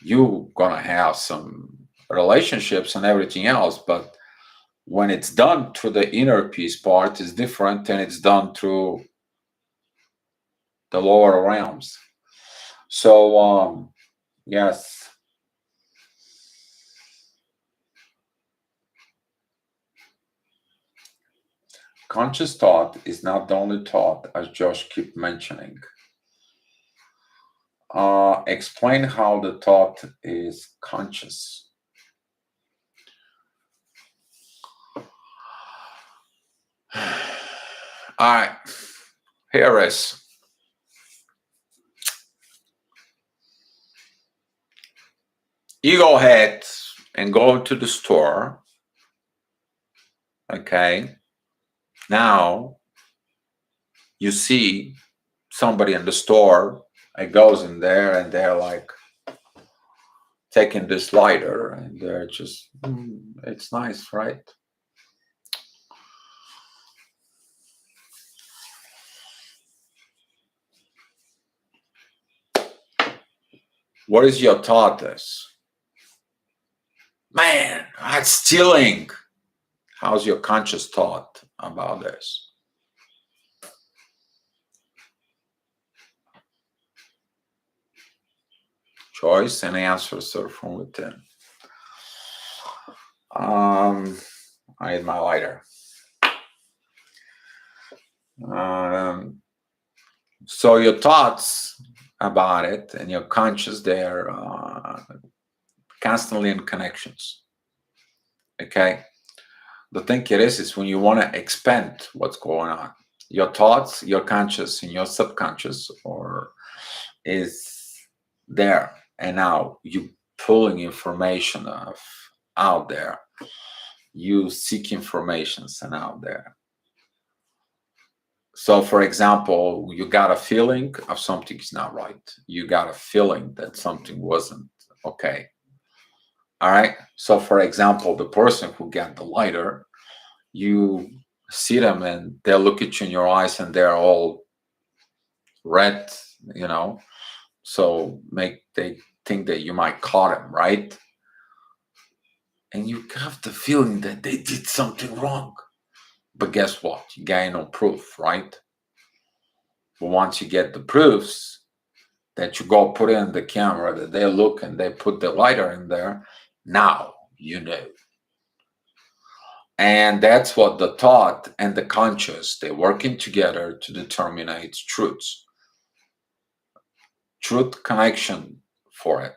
You gonna have some relationships and everything else, but when it's done through the inner peace part is different than it's done through the lower realms. So yes, conscious thought is not the only thought, as Josh keep mentioning. Explain how the thought is conscious. All right, here is. You go ahead and go to the store. Okay. Now you see somebody in the store. It goes in there and they're like taking this lighter and they're just, it's nice, right? What is your thought is? Man, that's stealing. How's your conscious thought about this? Choice and answers are from within. I need my lighter. So your thoughts about it and your conscious, they're constantly in connections. Okay. The thing it is when you want to expand what's going on. Your thoughts, your conscious, and your subconscious, or is there, and now you pulling information of out there. You seek informations and out there. So, for example, you got a feeling of something's not right. You got a feeling that something wasn't okay. All right. So, for example, the person who got the lighter, you see them and they look at you in your eyes and they're all red, you know. So they think that you might caught them, right? And you have the feeling that they did something wrong. But guess what? You gain no proof, right? But once you get the proofs that you go put in the camera, that they look and they put the lighter in there, now you know. And that's what the thought and the conscious, they're working together to determine its truths. Truth connection for it.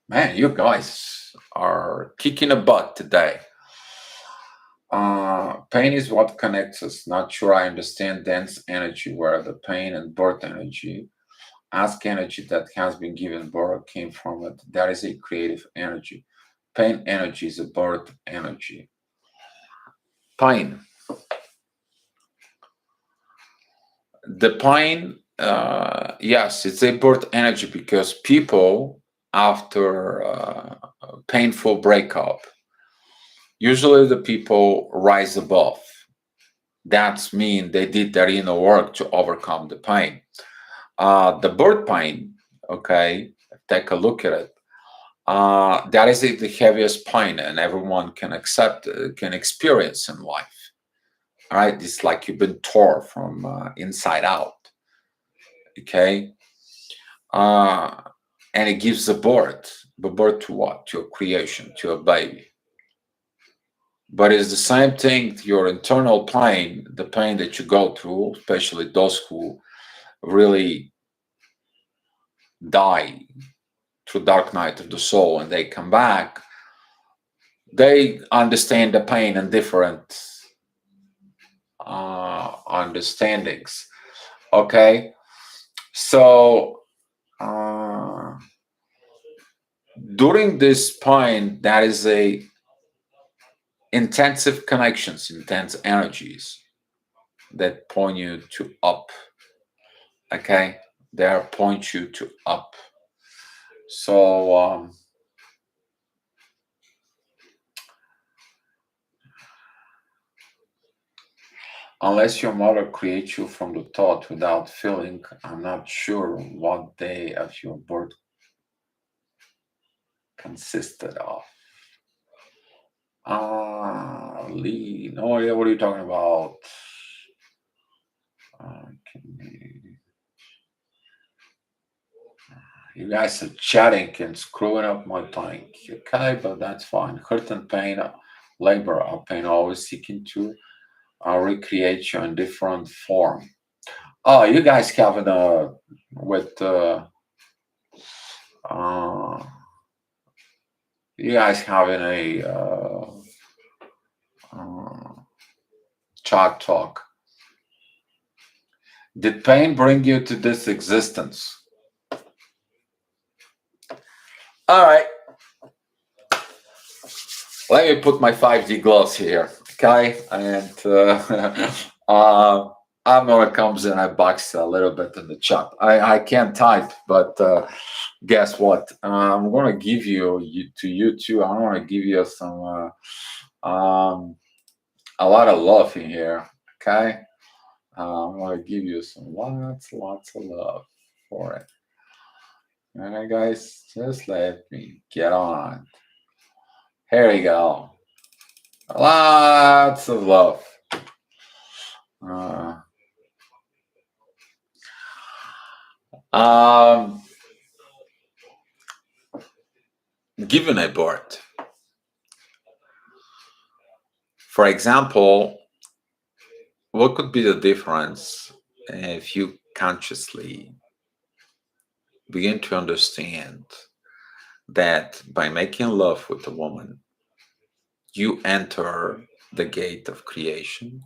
Man, you guys are kicking a butt today. Pain is what connects us. Not sure I understand dense energy, where the pain and birth energy. Ask energy that has been given birth came from it. That is a creative energy. Pain energy is a birth energy. Pain. The pain, yes, it's a birth energy because people after a painful breakup, usually the people rise above. That's mean they did their inner work to overcome the pain. The birth pain, okay, take a look at it. That is the heaviest pain, and everyone can accept, can experience in life. All right, it's like you've been torn from inside out. Okay, and it gives the birth. The birth to what? To a creation, to a baby. But it's the same thing, your internal pain, the pain that you go through, especially those who really die through dark night of the soul and they come back, they understand the pain in different understandings. Okay, so uh, during this point, that is a intensive connections, intense energies that point you to up. Okay, they point you to up. So unless your mother creates you from the thought without feeling, I'm not sure what day of your birth consisted of. Lee, no idea what are you talking about. Okay. You guys are chatting and screwing up my time. Okay, but that's fine. Hurt and pain, labor or pain, always seeking to recreate you in different form. Oh, you guys having a with uh, you guys having a uh, chat talk. Did pain bring you to this existence? All right, let me put my 5D gloves here, okay? And I'm gonna comes in. I box a little bit in the chat. I can't type, but guess what? I'm gonna give you to you too. I want to give you some a lot of love in here, okay? I'm gonna give you some lots of love for it. All right, guys, just let me get on. Here we go. Lots of love. Uh, um, given a birth, for example, what could be the difference if you consciously begin to understand that by making love with a woman, you enter the gate of creation.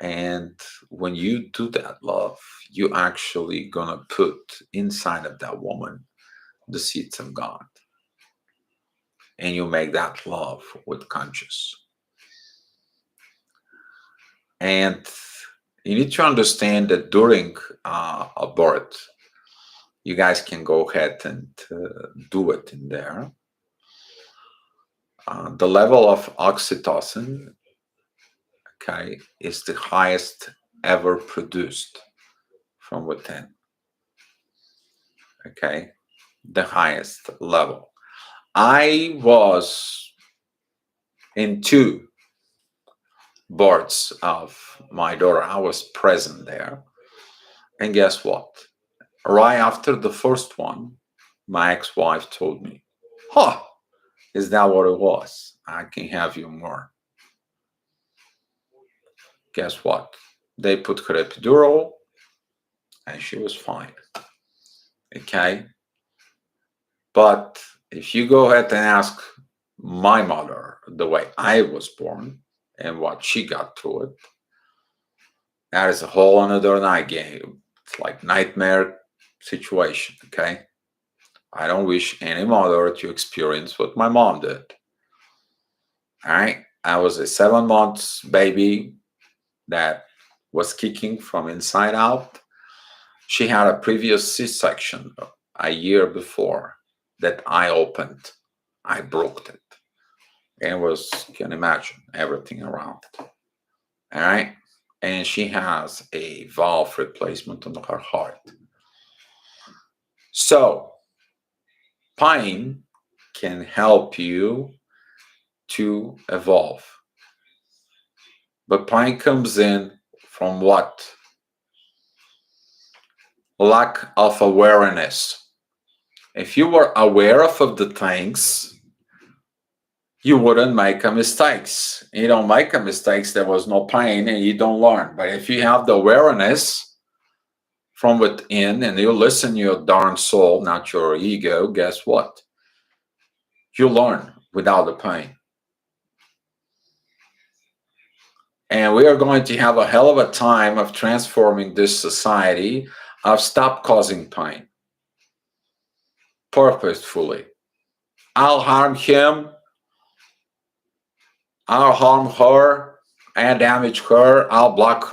And when you do that love, you actually gonna put inside of that woman the seeds of God. And you make that love with conscious. And you need to understand that during a birth, you guys can go ahead and do it in there. The level of oxytocin, okay, is the highest ever produced from within. Okay, the highest level. I was in two births of my daughter. I was present there. And guess what? Right after the first one, my ex-wife told me, huh, is that what it was? I can have you more. Guess what? They put her epidural and she was fine. Okay? But if you go ahead and ask my mother the way I was born and what she got through it, that is a whole another night game. It's like nightmare situation, okay? I don't wish any mother to experience what my mom did. All right? I was a 7 months baby that was kicking from inside out. She had a previous C-section a year before that I opened. I broke it. And it was, you can imagine, everything around it. All right? And she has a valve replacement on her heart. So, pain can help you to evolve. But pain comes in from what? Lack of awareness. If you were aware of the things, you wouldn't make a mistakes. You don't make a mistakes, there was no pain and you don't learn. But if you have the awareness from within and you listen to your darn soul, not your ego, guess what? You learn without the pain. And we are going to have a hell of a time of transforming this society of stop causing pain purposefully. I'll harm him, I'll harm her, and damage her, I'll block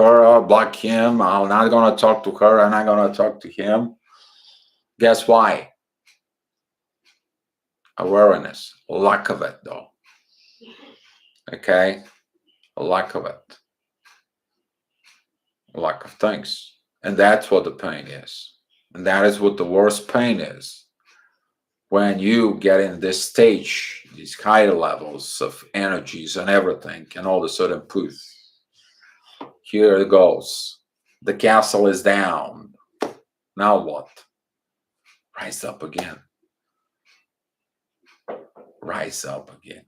him, I'm not going to talk to her, I'm not going to talk to him. Guess why? Awareness. Lack of it, though. Okay? Lack of it. Lack of things. And that's what the pain is. And that is what the worst pain is. When you get in this stage, these higher levels of energies and everything, and all of a sudden, poof, here it goes. The castle is down. Now what? Rise up again. Rise up again.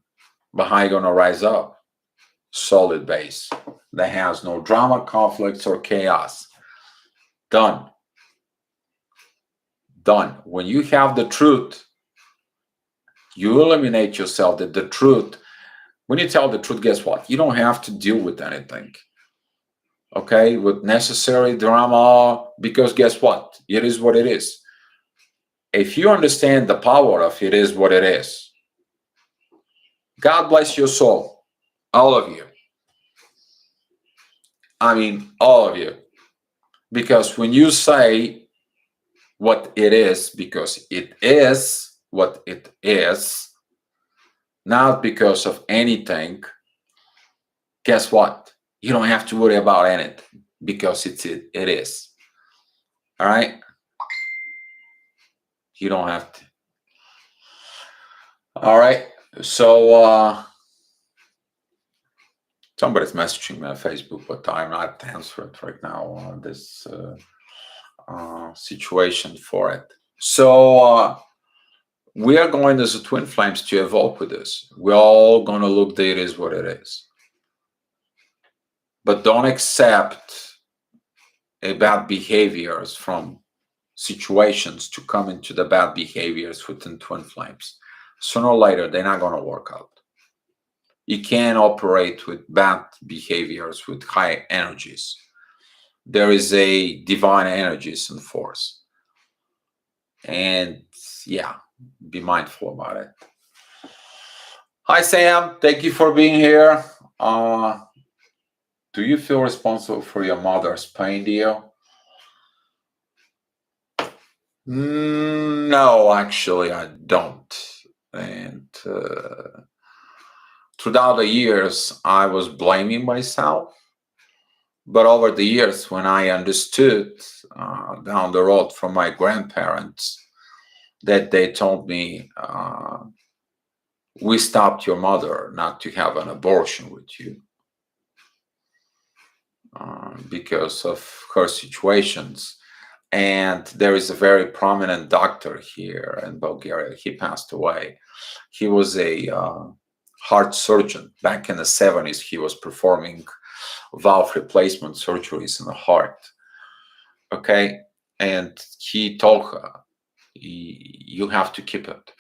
But how are you going to rise up? Solid base that has no drama, conflicts, or chaos. Done. Done. When you have the truth, you eliminate yourself that the truth. When you tell the truth, guess what? You don't have to deal with anything. Okay? With necessary drama, because guess what? It is what it is. If you understand the power of it is what it is, God bless your soul. All of you. I mean, all of you. Because when you say what it is, because it is what it is, not because of anything, guess what? You don't have to worry about anything because it is. All right? You don't have to. All right. So somebody's messaging me on Facebook, but I'm not answering it right now on this situation for it. So we are going as a twin flames to evolve with this. We're all going to look that it is what it is. But don't accept a bad behaviors from situations to come into the bad behaviors within twin flames. Sooner or later, they're not going to work out. You can't operate with bad behaviors with high energies. There is a divine energies in force. And yeah, be mindful about it. Hi, Sam. Thank you for being here. Do you feel responsible for your mother's pain, Dio? No, actually, I don't. And throughout the years, I was blaming myself. But over the years, when I understood down the road from my grandparents that they told me, we stopped your mother not to have an abortion with you because of her situations. And there is a very prominent doctor here in Bulgaria. He passed away. He was a heart surgeon. Back in the 70s, he was performing valve replacement surgeries in the heart. Okay? And he told her, you have to keep it.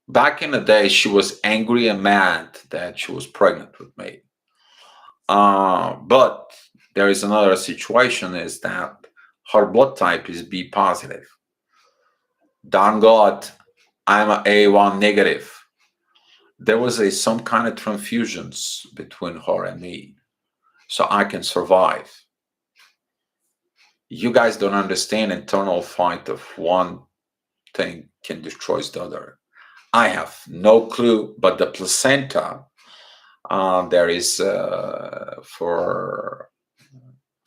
Back in the day, she was angry and mad that she was pregnant with me. But there is another situation is that her blood type is B positive. Darn God, I'm a A1 negative. There was some kind of transfusions between her and me, so I can survive. You guys don't understand internal fight of one thing can destroy the other. I have no clue, but the placenta there is for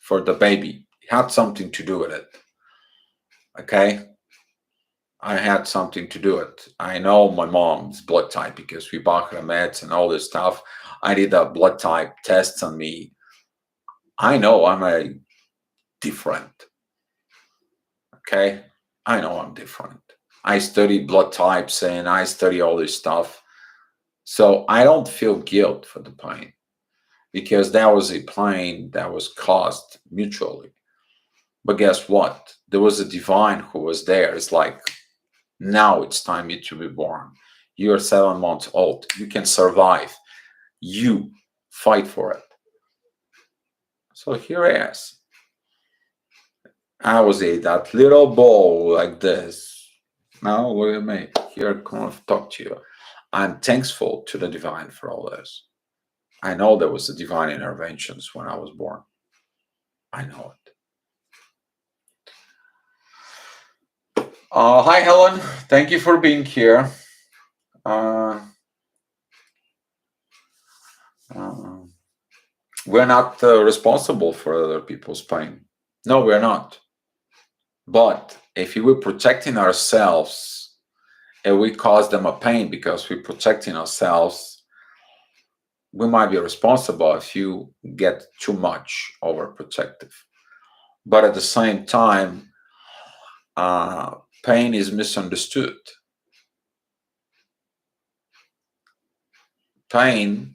the baby. It had something to do with it. Okay? I had something to do it. I know my mom's blood type because we bought her meds and all this stuff. I did a blood type test on me. I know I'm a different. Okay? I know I'm different. I study blood types and I study all this stuff. So I don't feel guilt for the pain because that was a pain that was caused mutually. But guess what? There was a divine who was there. It's like, now it's time you to be born. You're 7 months old. You can survive. You fight for it. So here it is. I was that little ball like this. Now look at me. Here, come to talk to you. I'm thankful to the divine for all this. I know there was a divine interventions when I was born. I know it. Hi, Helen. Thank you for being here. Uh, uh, we're not responsible for other people's pain. No, we're not. But if we were protecting ourselves and we cause them a pain because we're protecting ourselves, we might be responsible if you get too much overprotective. But at the same time, pain is misunderstood. Pain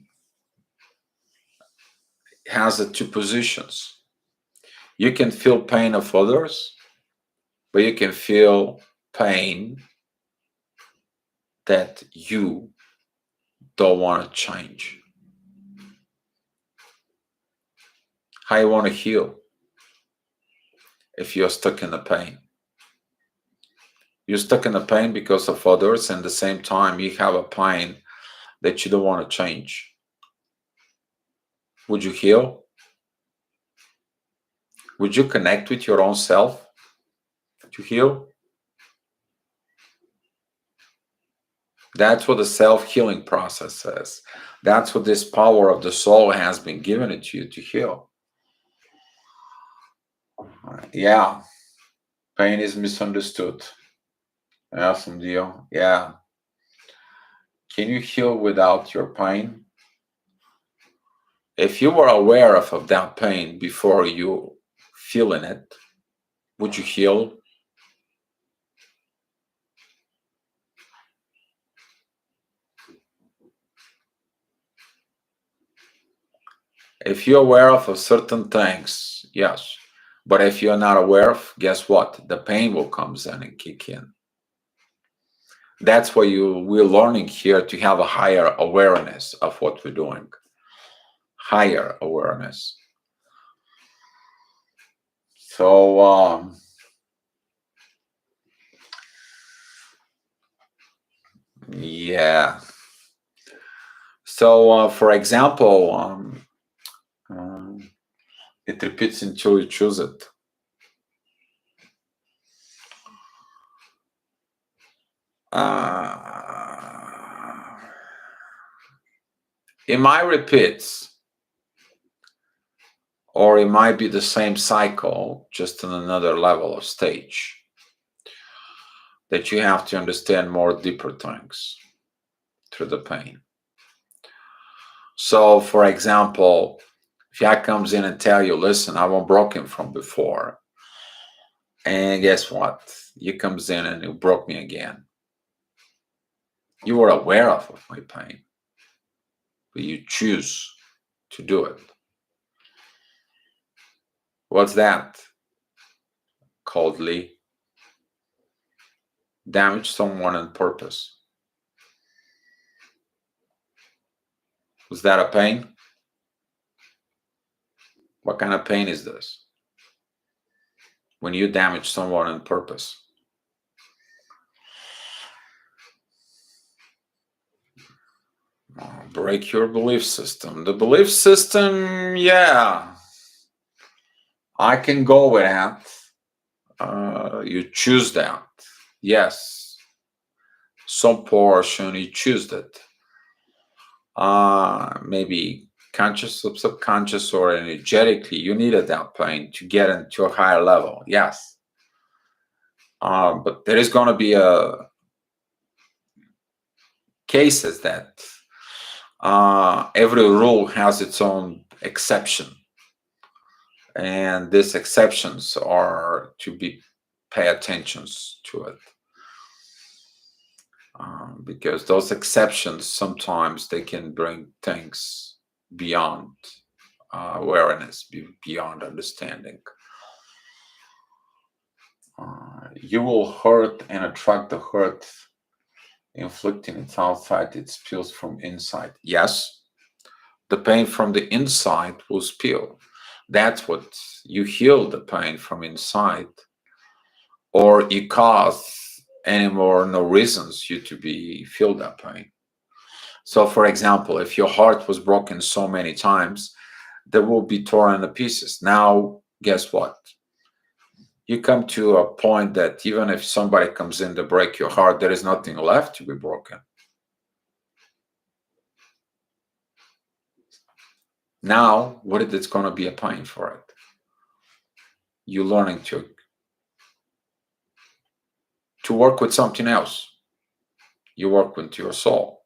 has the two positions. You can feel pain of others, but you can feel pain that you don't want to change. How you want to heal if you're stuck in the pain? You're stuck in the pain because of others, and at the same time you have a pain that you don't want to change. Would you heal? Would you connect with your own self to heal? That's what the self-healing process is. That's what this power of the soul has been given to you to heal. Yeah, pain is misunderstood. Awesome deal. Yeah. Can you heal without your pain? If you were aware of that pain before you feeling it, would you heal? If you're aware of certain things, yes. But if you're not aware of, guess what? The pain will comes in and kick in. That's why we're learning here to have a higher awareness of what we're doing. Higher awareness. So yeah. So for example, it repeats until you choose it. It might repeat, or it might be the same cycle, just on another level of stage. That you have to understand more deeper things through the pain. So, for example, if I comes in and tell you, listen, I was broken from before, and guess what? You comes in and you broke me again. You were aware of my pain, but you choose to do it. What's that? Coldly damage someone on purpose. Was that a pain? What kind of pain is this? When you damage someone on purpose. Break your belief system. The belief system, yeah, I can go with that. You choose that. Yes. Some portion you choose that. Maybe conscious or subconscious or energetically, you needed that plane to get into a higher level. Yes. But there is going to be cases that every rule has its own exception. And these exceptions are to be pay attention to it. Because those exceptions sometimes they can bring things beyond awareness, beyond understanding. You will hurt and attract the hurt, inflicting it outside, it spills from inside. Yes, the pain from the inside will spill. That's what you heal the pain from inside, or you cause any more no reasons you to be feel that pain. So, for example, if your heart was broken so many times, that will be torn to pieces. Now, guess what? You come to a point that even if somebody comes in to break your heart, there is nothing left to be broken. Now, what is it's going to be a pain for it? You're learning to work with something else. You work with your soul,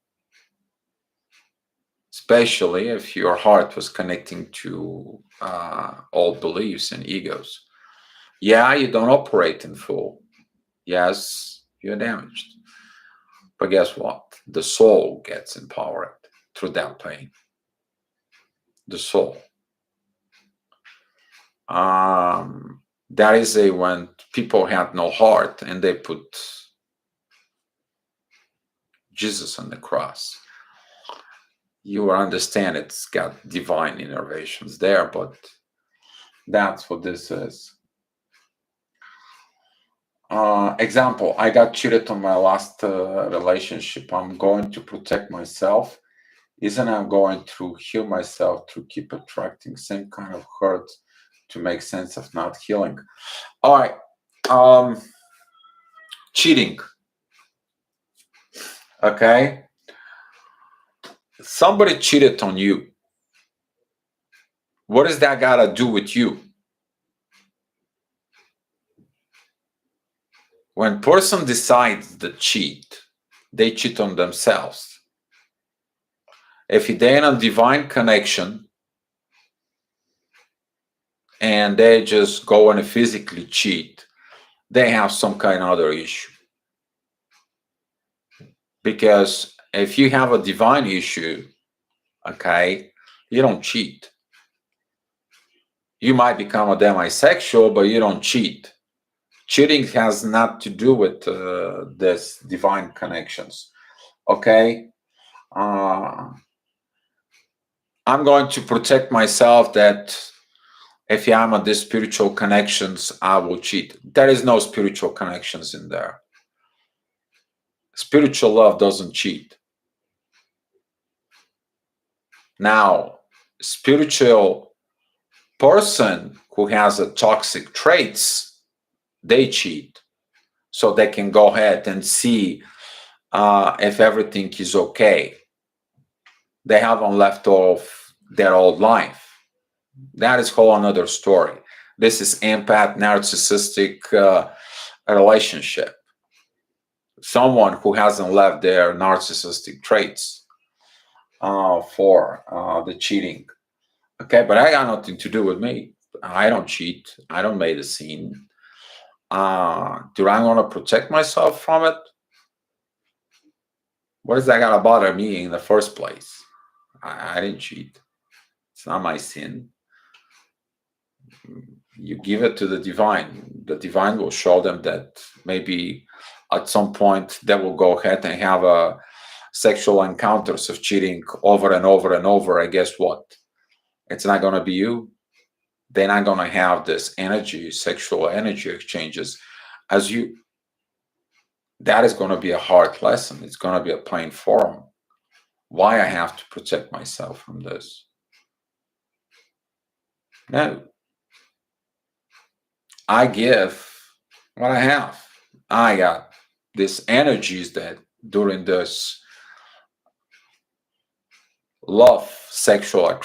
especially if your heart was connecting to old beliefs and egos. Yeah, you don't operate in full. Yes, you're damaged. But guess what? The soul gets empowered through that pain. The soul. That is when people had no heart and they put Jesus on the cross. You will understand it's got divine innervations there, but that's what this is. Example, I got cheated on my last relationship. I'm going to protect myself. Isn't I'm going to heal myself to keep attracting same kind of hurt to make sense of not healing? All right. Cheating. Okay. Somebody cheated on you. What does that got to do with you? When person decides to cheat, they cheat on themselves. If they're in a divine connection and they just go and physically cheat, they have some kind of other issue. Because if you have a divine issue, okay, you don't cheat. You might become a demisexual, but you don't cheat. Cheating has not to do with this divine connections. Okay, I'm going to protect myself that if I'm at these spiritual connections, I will cheat. There is no spiritual connections in there. Spiritual love doesn't cheat. Now, spiritual person who has a toxic traits, they cheat. So they can go ahead and see if everything is okay. They haven't left off their old life. That is whole another story. This is empath narcissistic relationship. Someone who hasn't left their narcissistic traits for the cheating. Okay, but I got nothing to do with me. I don't cheat. I don't make a scene. Do I want to protect myself from it? What does that got to bother me in the first place? I didn't cheat. It's not my sin. You give it to the divine. The divine will show them that maybe at some point they will go ahead and have a sexual encounters of cheating over and over and over. And guess what? It's not going to be you. They're not going to have this energy, sexual energy exchanges as you. That is going to be a hard lesson. It's going to be a pain for them. Why I have to protect myself from this? No. I give what I have. I got these energies that during this love sexual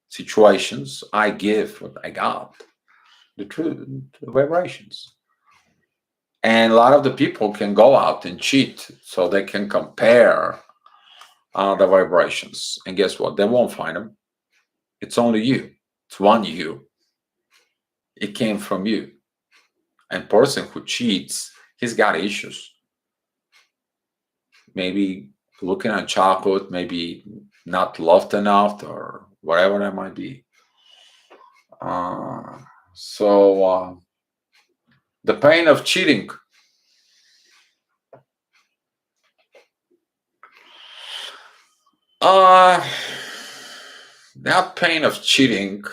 situations, I give what I got, the truth, the vibrations. And a lot of the people can go out and cheat so they can compare the vibrations. And guess what? They won't find them. It's only you. It's one you. It came from you. And person who cheats, he's got issues. Maybe looking at chocolate, maybe not loved enough, or whatever that might be. So the pain of cheating. That pain of cheating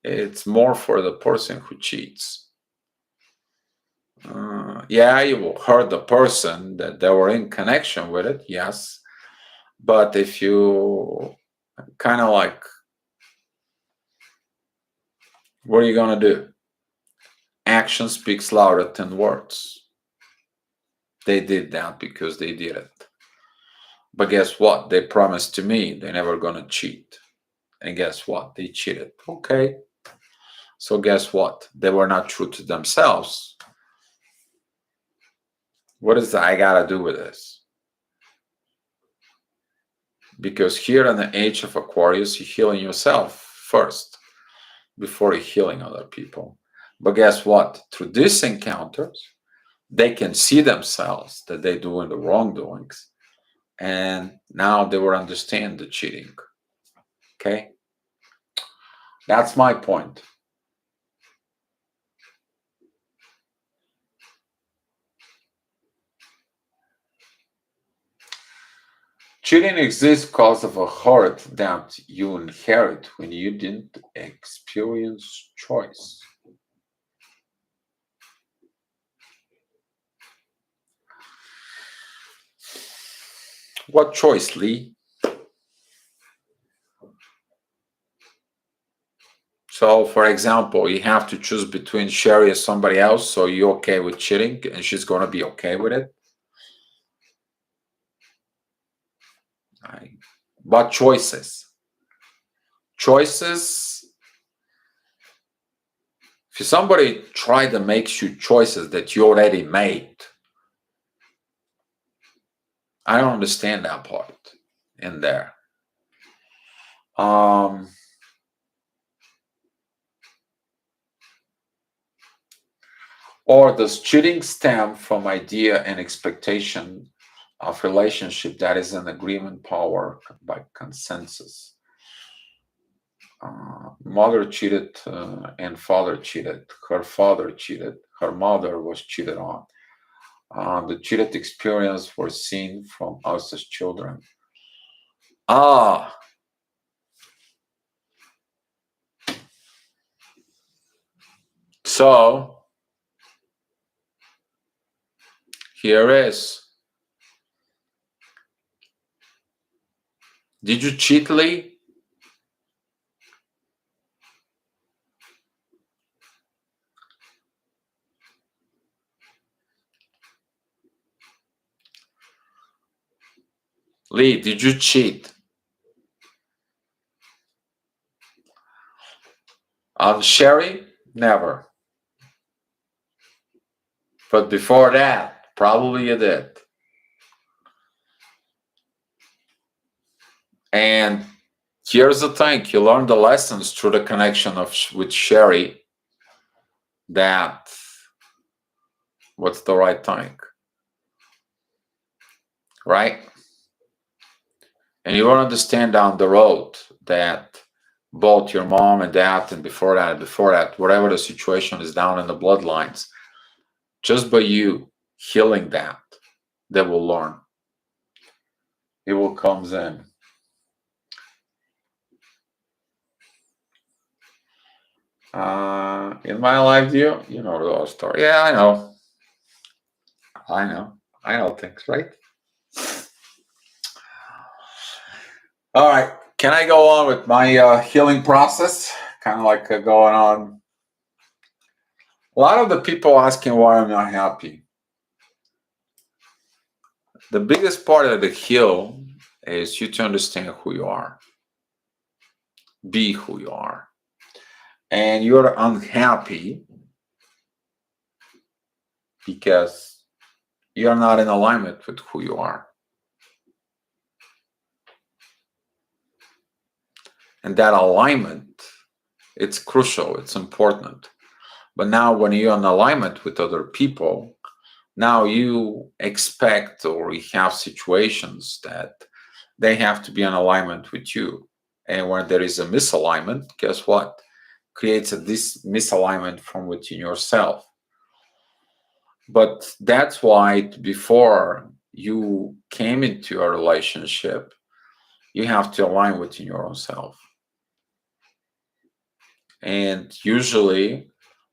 It's more for the person who cheats. Yeah, you will hurt the person that they were in connection with it, yes. But if you kind of like, what are you going to do? Action speaks louder than words. They did that because they did it. But guess what? They promised to me they're never going to cheat. And guess what? They cheated. Okay. So guess what? They were not true to themselves. What does I got to do with this? Because here in the age of Aquarius, you're healing yourself first before you're healing other people. But guess what? Through these encounters, they can see themselves that they're doing the wrongdoings. And now they will understand the cheating. Okay? That's my point. Cheating exists because of a hurt that you inherit when you didn't experience choice. What choice, Lee? So, for example, you have to choose between Sherry and somebody else, so you're okay with cheating and she's going to be okay with it. But choices. Choices. If somebody try to make you choices that you already made, I don't understand that part in there. Or does cheating stem from idea and expectation of relationship that is an agreement power by consensus? Mother cheated and father cheated. Her father cheated. Her mother was cheated on. The cheated experience was seen from us as children. So here is. Did you cheat, Lee? Lee, did you cheat? On Sherry? Never. But before that, probably you did. And here's the thing, you learn the lessons through the connection with Sherry that what's the right thing, right? And you will understand down the road that both your mom and dad and before that, whatever the situation is down in the bloodlines, just by you healing that, they will learn. It will comes in. In my life, you know the whole story. Yeah, I know. I know things, right? All right. Can I go on with my healing process? Kind of like going on. A lot of the people asking why I'm not happy. The biggest part of the heal is you to understand who you are. Be who you are. And you're unhappy because you're not in alignment with who you are. And that alignment, it's crucial, it's important. But now when you're in alignment with other people, now you expect or you have situations that they have to be in alignment with you. And when there is a misalignment, guess what? Creates this misalignment from within yourself. But that's why before you came into a relationship, you have to align within your own self. And usually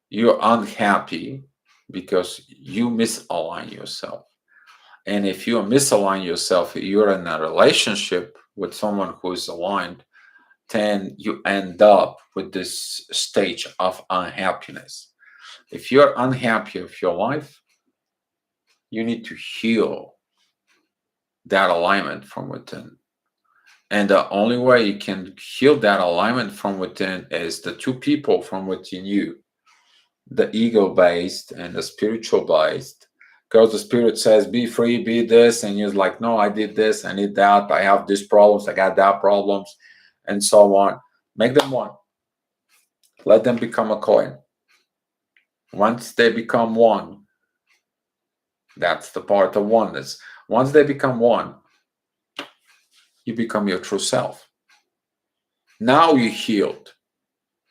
you're unhappy because you misalign yourself. And if you misalign yourself, you're in a relationship with someone who is aligned, then you end up with this stage of unhappiness. If you're unhappy with your life, you need to heal that alignment from within. And the only way you can heal that alignment from within is the two people from within you, the ego based and the spiritual based. Because the spirit says, be free, be this. And you're like, no, I did this, I need that, I have these problems, I got that problems, and so on. Make them one. Let them become a coin. Once they become one, that's the part of oneness. Once they become one, you become your true self. Now you healed.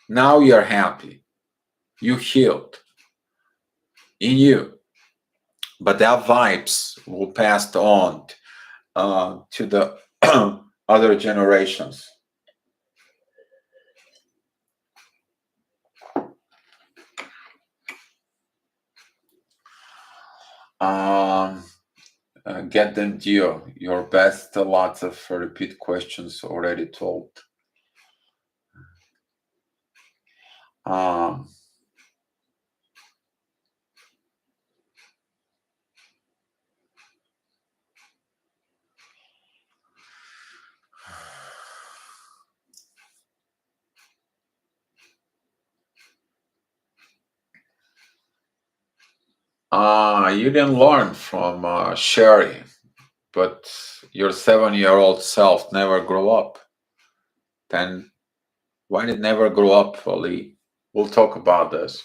Now you're happy. You healed in you. But that vibes will pass on to the other generations. Um, get them deal. Your best. Lots of repeat questions already told. Um, you didn't learn from Sherry, but your 7-year-old self never grew up. Then why did it never grow up, Ali? We'll talk about this.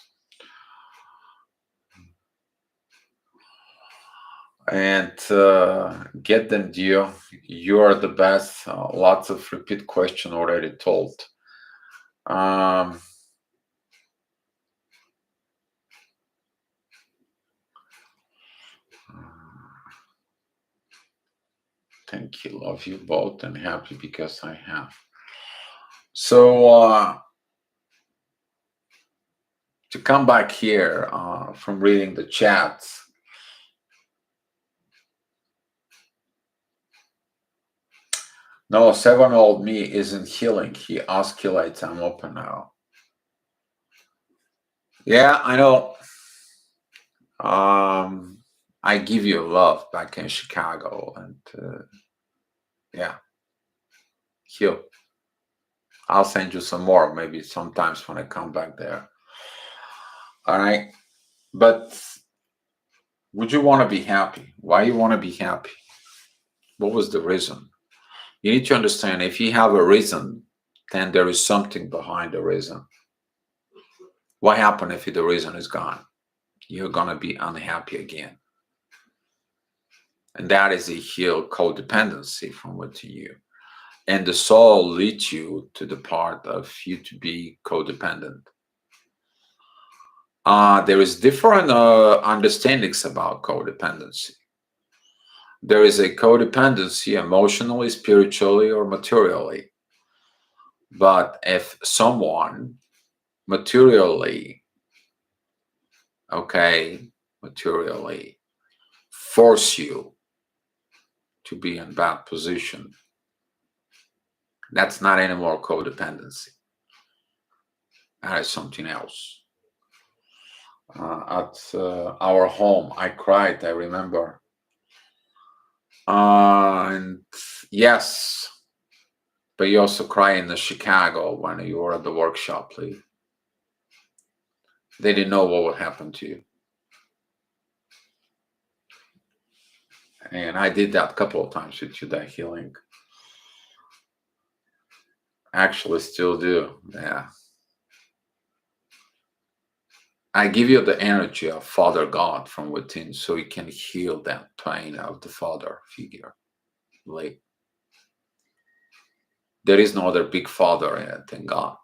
And get them, dear. You are the best. Lots of repeat question already told. Um, thank you. Love you both and happy because I have. So to come back here from reading the chats. No, 7-year-old me isn't healing. He oscillates. I'm open now. Yeah, I know. I give you love back in Chicago, and yeah, heal. I'll send you some more, maybe sometimes when I come back there. All right. But would you want to be happy? Why you want to be happy? What was the reason? You need to understand if you have a reason, then there is something behind the reason. What happened if the reason is gone? You're going to be unhappy again. And that is a healed codependency from within you. And the soul leads you to the part of you to be codependent. There is different understandings about codependency. There is a codependency emotionally, spiritually, or materially. But if someone materially force you to be in bad position, that's not anymore codependency. That is something else. At our home, I cried, I remember. And yes, but you also cry in the Chicago when you were at the workshop, Lee. They didn't know what would happen to you. And I did that a couple of times with you, that healing. Actually, still do. Yeah. I give you the energy of Father God from within so you can heal that pain of the father figure. Like, there is no other big father than God.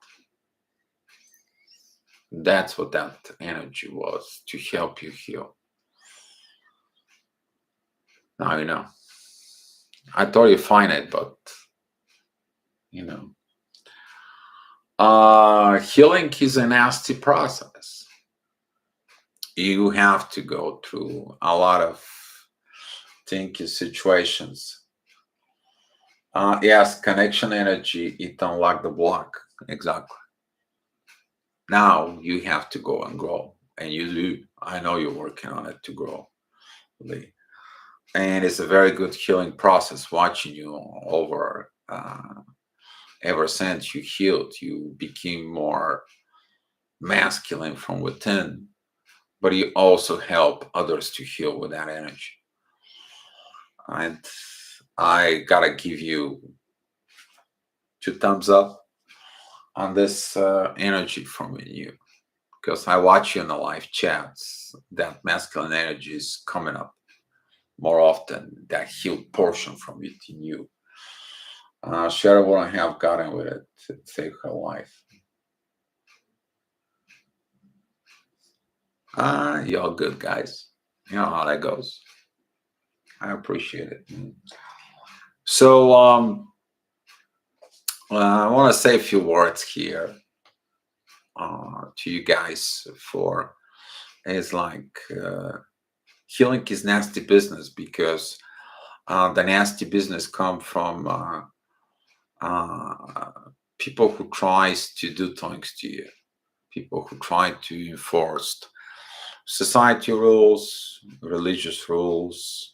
That's what that energy was, to help you heal. Now you know. I thought you find it, but you know. Healing is a nasty process. You have to go through a lot of sticky situations. Yes, connection energy, it unlock the block. Exactly. Now you have to go and grow. And you do. I know you're working on it to grow. Lee. And it's a very good healing process watching you over. Ever since you healed, you became more masculine from within, but you also help others to heal with that energy. And I gotta give you 2 thumbs up on this energy from you, because I watch you in the live chats. That masculine energy is coming up more often. That healed portion from within you. Share what I have gotten with it to save her life. Y'all good guys. You know how that goes. I appreciate it. So I want to say a few words here to you guys. For it's like healing is nasty business, because the nasty business come from people who tries to do things to you, people who try to enforce society rules, religious rules,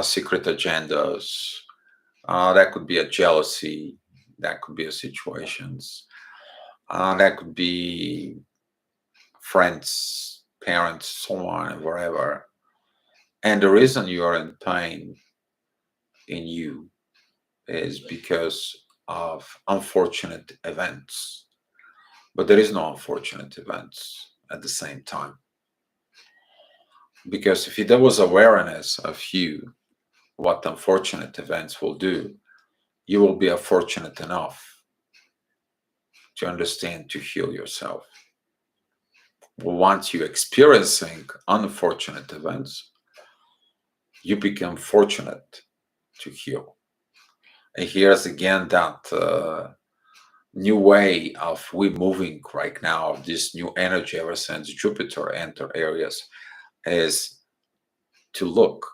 secret agendas. That could be a jealousy. That could be a situations. That could be friends, parents, so on, wherever. And the reason you are in pain in you is because of unfortunate events. But there is no unfortunate events at the same time. Because if there was awareness of you, what unfortunate events will do, you will be fortunate enough to understand, to heal yourself. Once you're experiencing unfortunate events, you become fortunate to heal. And here's again that new way of we moving right now, this new energy ever since Jupiter entered areas, is to look,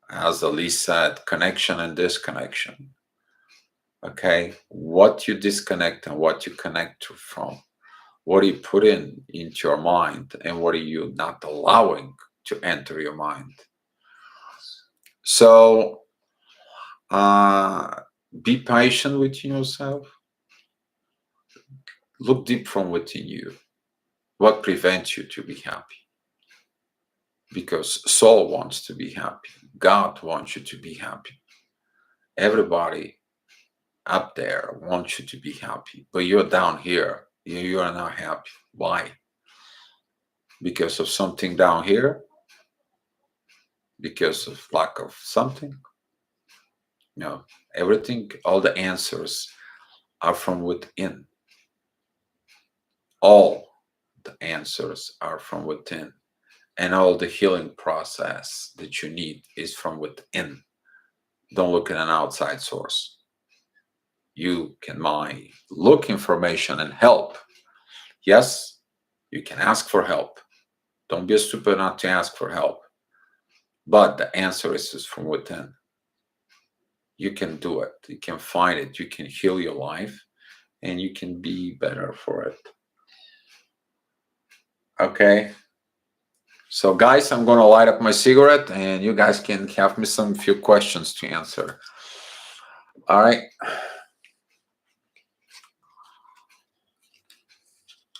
as Ali said, connection and disconnection. Okay, what you disconnect and what you connect to from, what do you put into your mind, and what are you not allowing to enter your mind. So be patient with yourself. Look deep from within you. What prevents you to be happy? Because soul wants to be happy. God wants you to be happy. Everybody up there wants you to be happy, but you're down here. You are not happy. Why? Because of something down here? Because of lack of something? No. Everything, all the answers are from within. All the answers are from within. And all the healing process that you need is from within. Don't look at an outside source. You can look information and help. Yes, you can ask for help. Don't be stupid not to ask for help. But the answer is from within. You can do it. You can find it. You can heal your life, and you can be better for it. Okay. So guys, I'm going to light up my cigarette, and you guys can have me some few questions to answer. All right.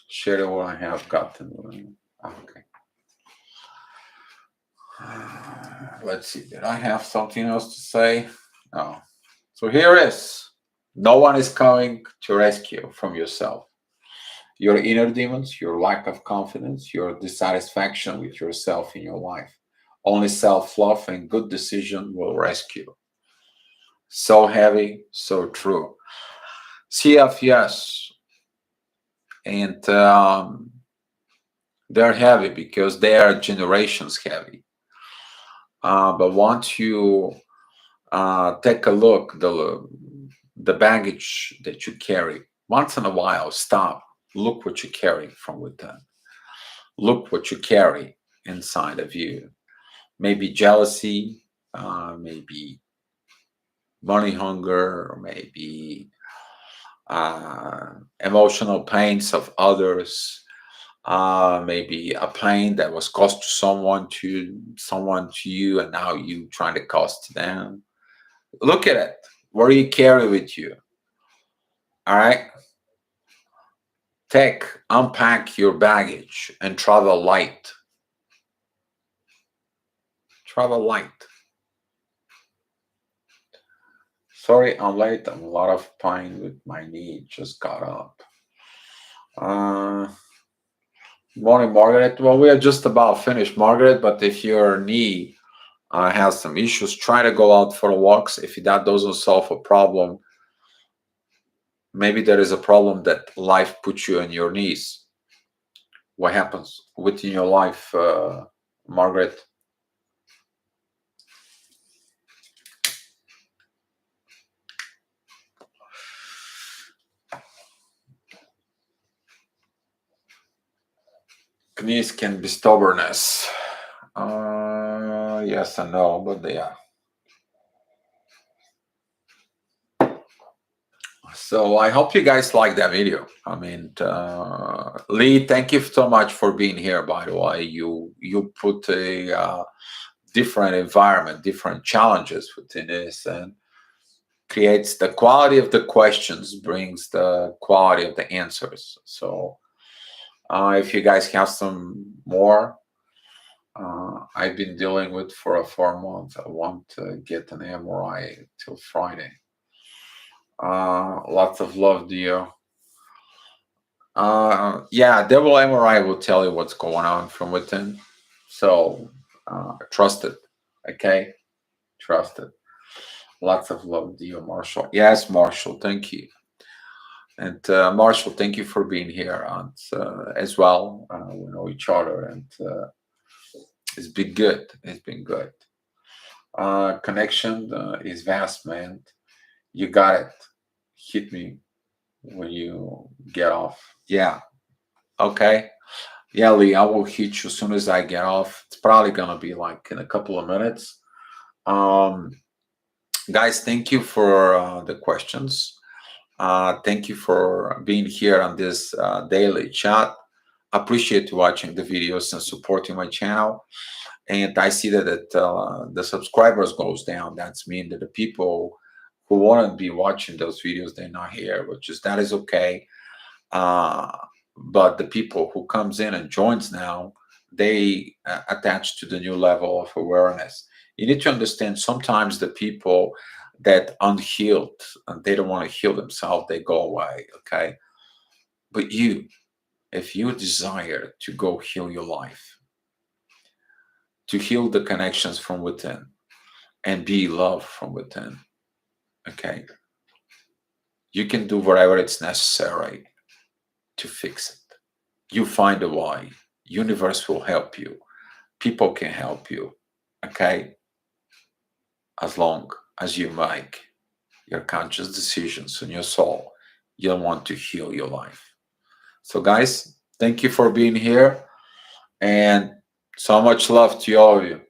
Share what I have gotten. Okay. Let's see. Did I have something else to say? No. So here is. No one is coming to rescue from yourself. Your inner demons, your lack of confidence, your dissatisfaction with yourself in your life. Only self-love and good decision will rescue. So heavy, so true. CF, yes. And they're heavy because they are generations heavy. But once you take a look, the baggage that you carry. Once in a while, stop. Look what you carry from within. Look what you carry inside of you. Maybe jealousy, maybe money hunger, or maybe emotional pains of others, maybe a pain that was caused to someone to you, and now you trying to cause to them. Look at it. What do you carry with you? All right. Unpack your baggage and travel light. Travel light. Sorry, I'm late. I'm a lot of pain with my knee. Just got up. Uh, Morning, Margaret. Well, we are just about finished, Margaret. But if your knee has some issues, try to go out for walks. If that doesn't solve a problem, maybe there is a problem that life puts you on your knees. What happens within your life, Margaret? Knees can be stubbornness. Yes and no, but yeah. So I hope you guys like that video. I mean, Lee, thank you so much for being here. By the way, you put a different environment, different challenges within this, and creates the quality of the questions, brings the quality of the answers. So if you guys have some more, I've been dealing with for a 4 month. I want to get an MRI till Friday. Lots of love, dear. Yeah, double MRI will tell you what's going on from within. So trust it. Okay, trust it. Lots of love, dear Marshall. Yes, Marshall, thank you. And Marshall, thank you for being here and, as well. We know each other, and it's been good. It's been good. Connection is vast, man. You got it. Hit me when you get off. Yeah. Okay. Yeah, Lee, I will hit you as soon as I get off. It's probably gonna be like in a couple of minutes. Um, Guys, thank you for the questions. Thank you for being here on this daily chat. Appreciate you watching the videos and supporting my channel. And I see that the subscribers goes down. That's mean that the people who want to be watching those videos, they're not here, which is that is okay. Uh, but the people who comes in and joins now, they attach to the new level of awareness. You need to understand sometimes the people that unhealed and they don't want to heal themselves, they go away. Okay. But you, if you desire to go heal your life, to heal the connections from within and be loved from within, okay, you can do whatever it's necessary to fix it. You find a why. Universe will help you. People can help you. Okay? As long as you make your conscious decisions in your soul, you'll want to heal your life. So, guys, thank you for being here. And so much love to all of you.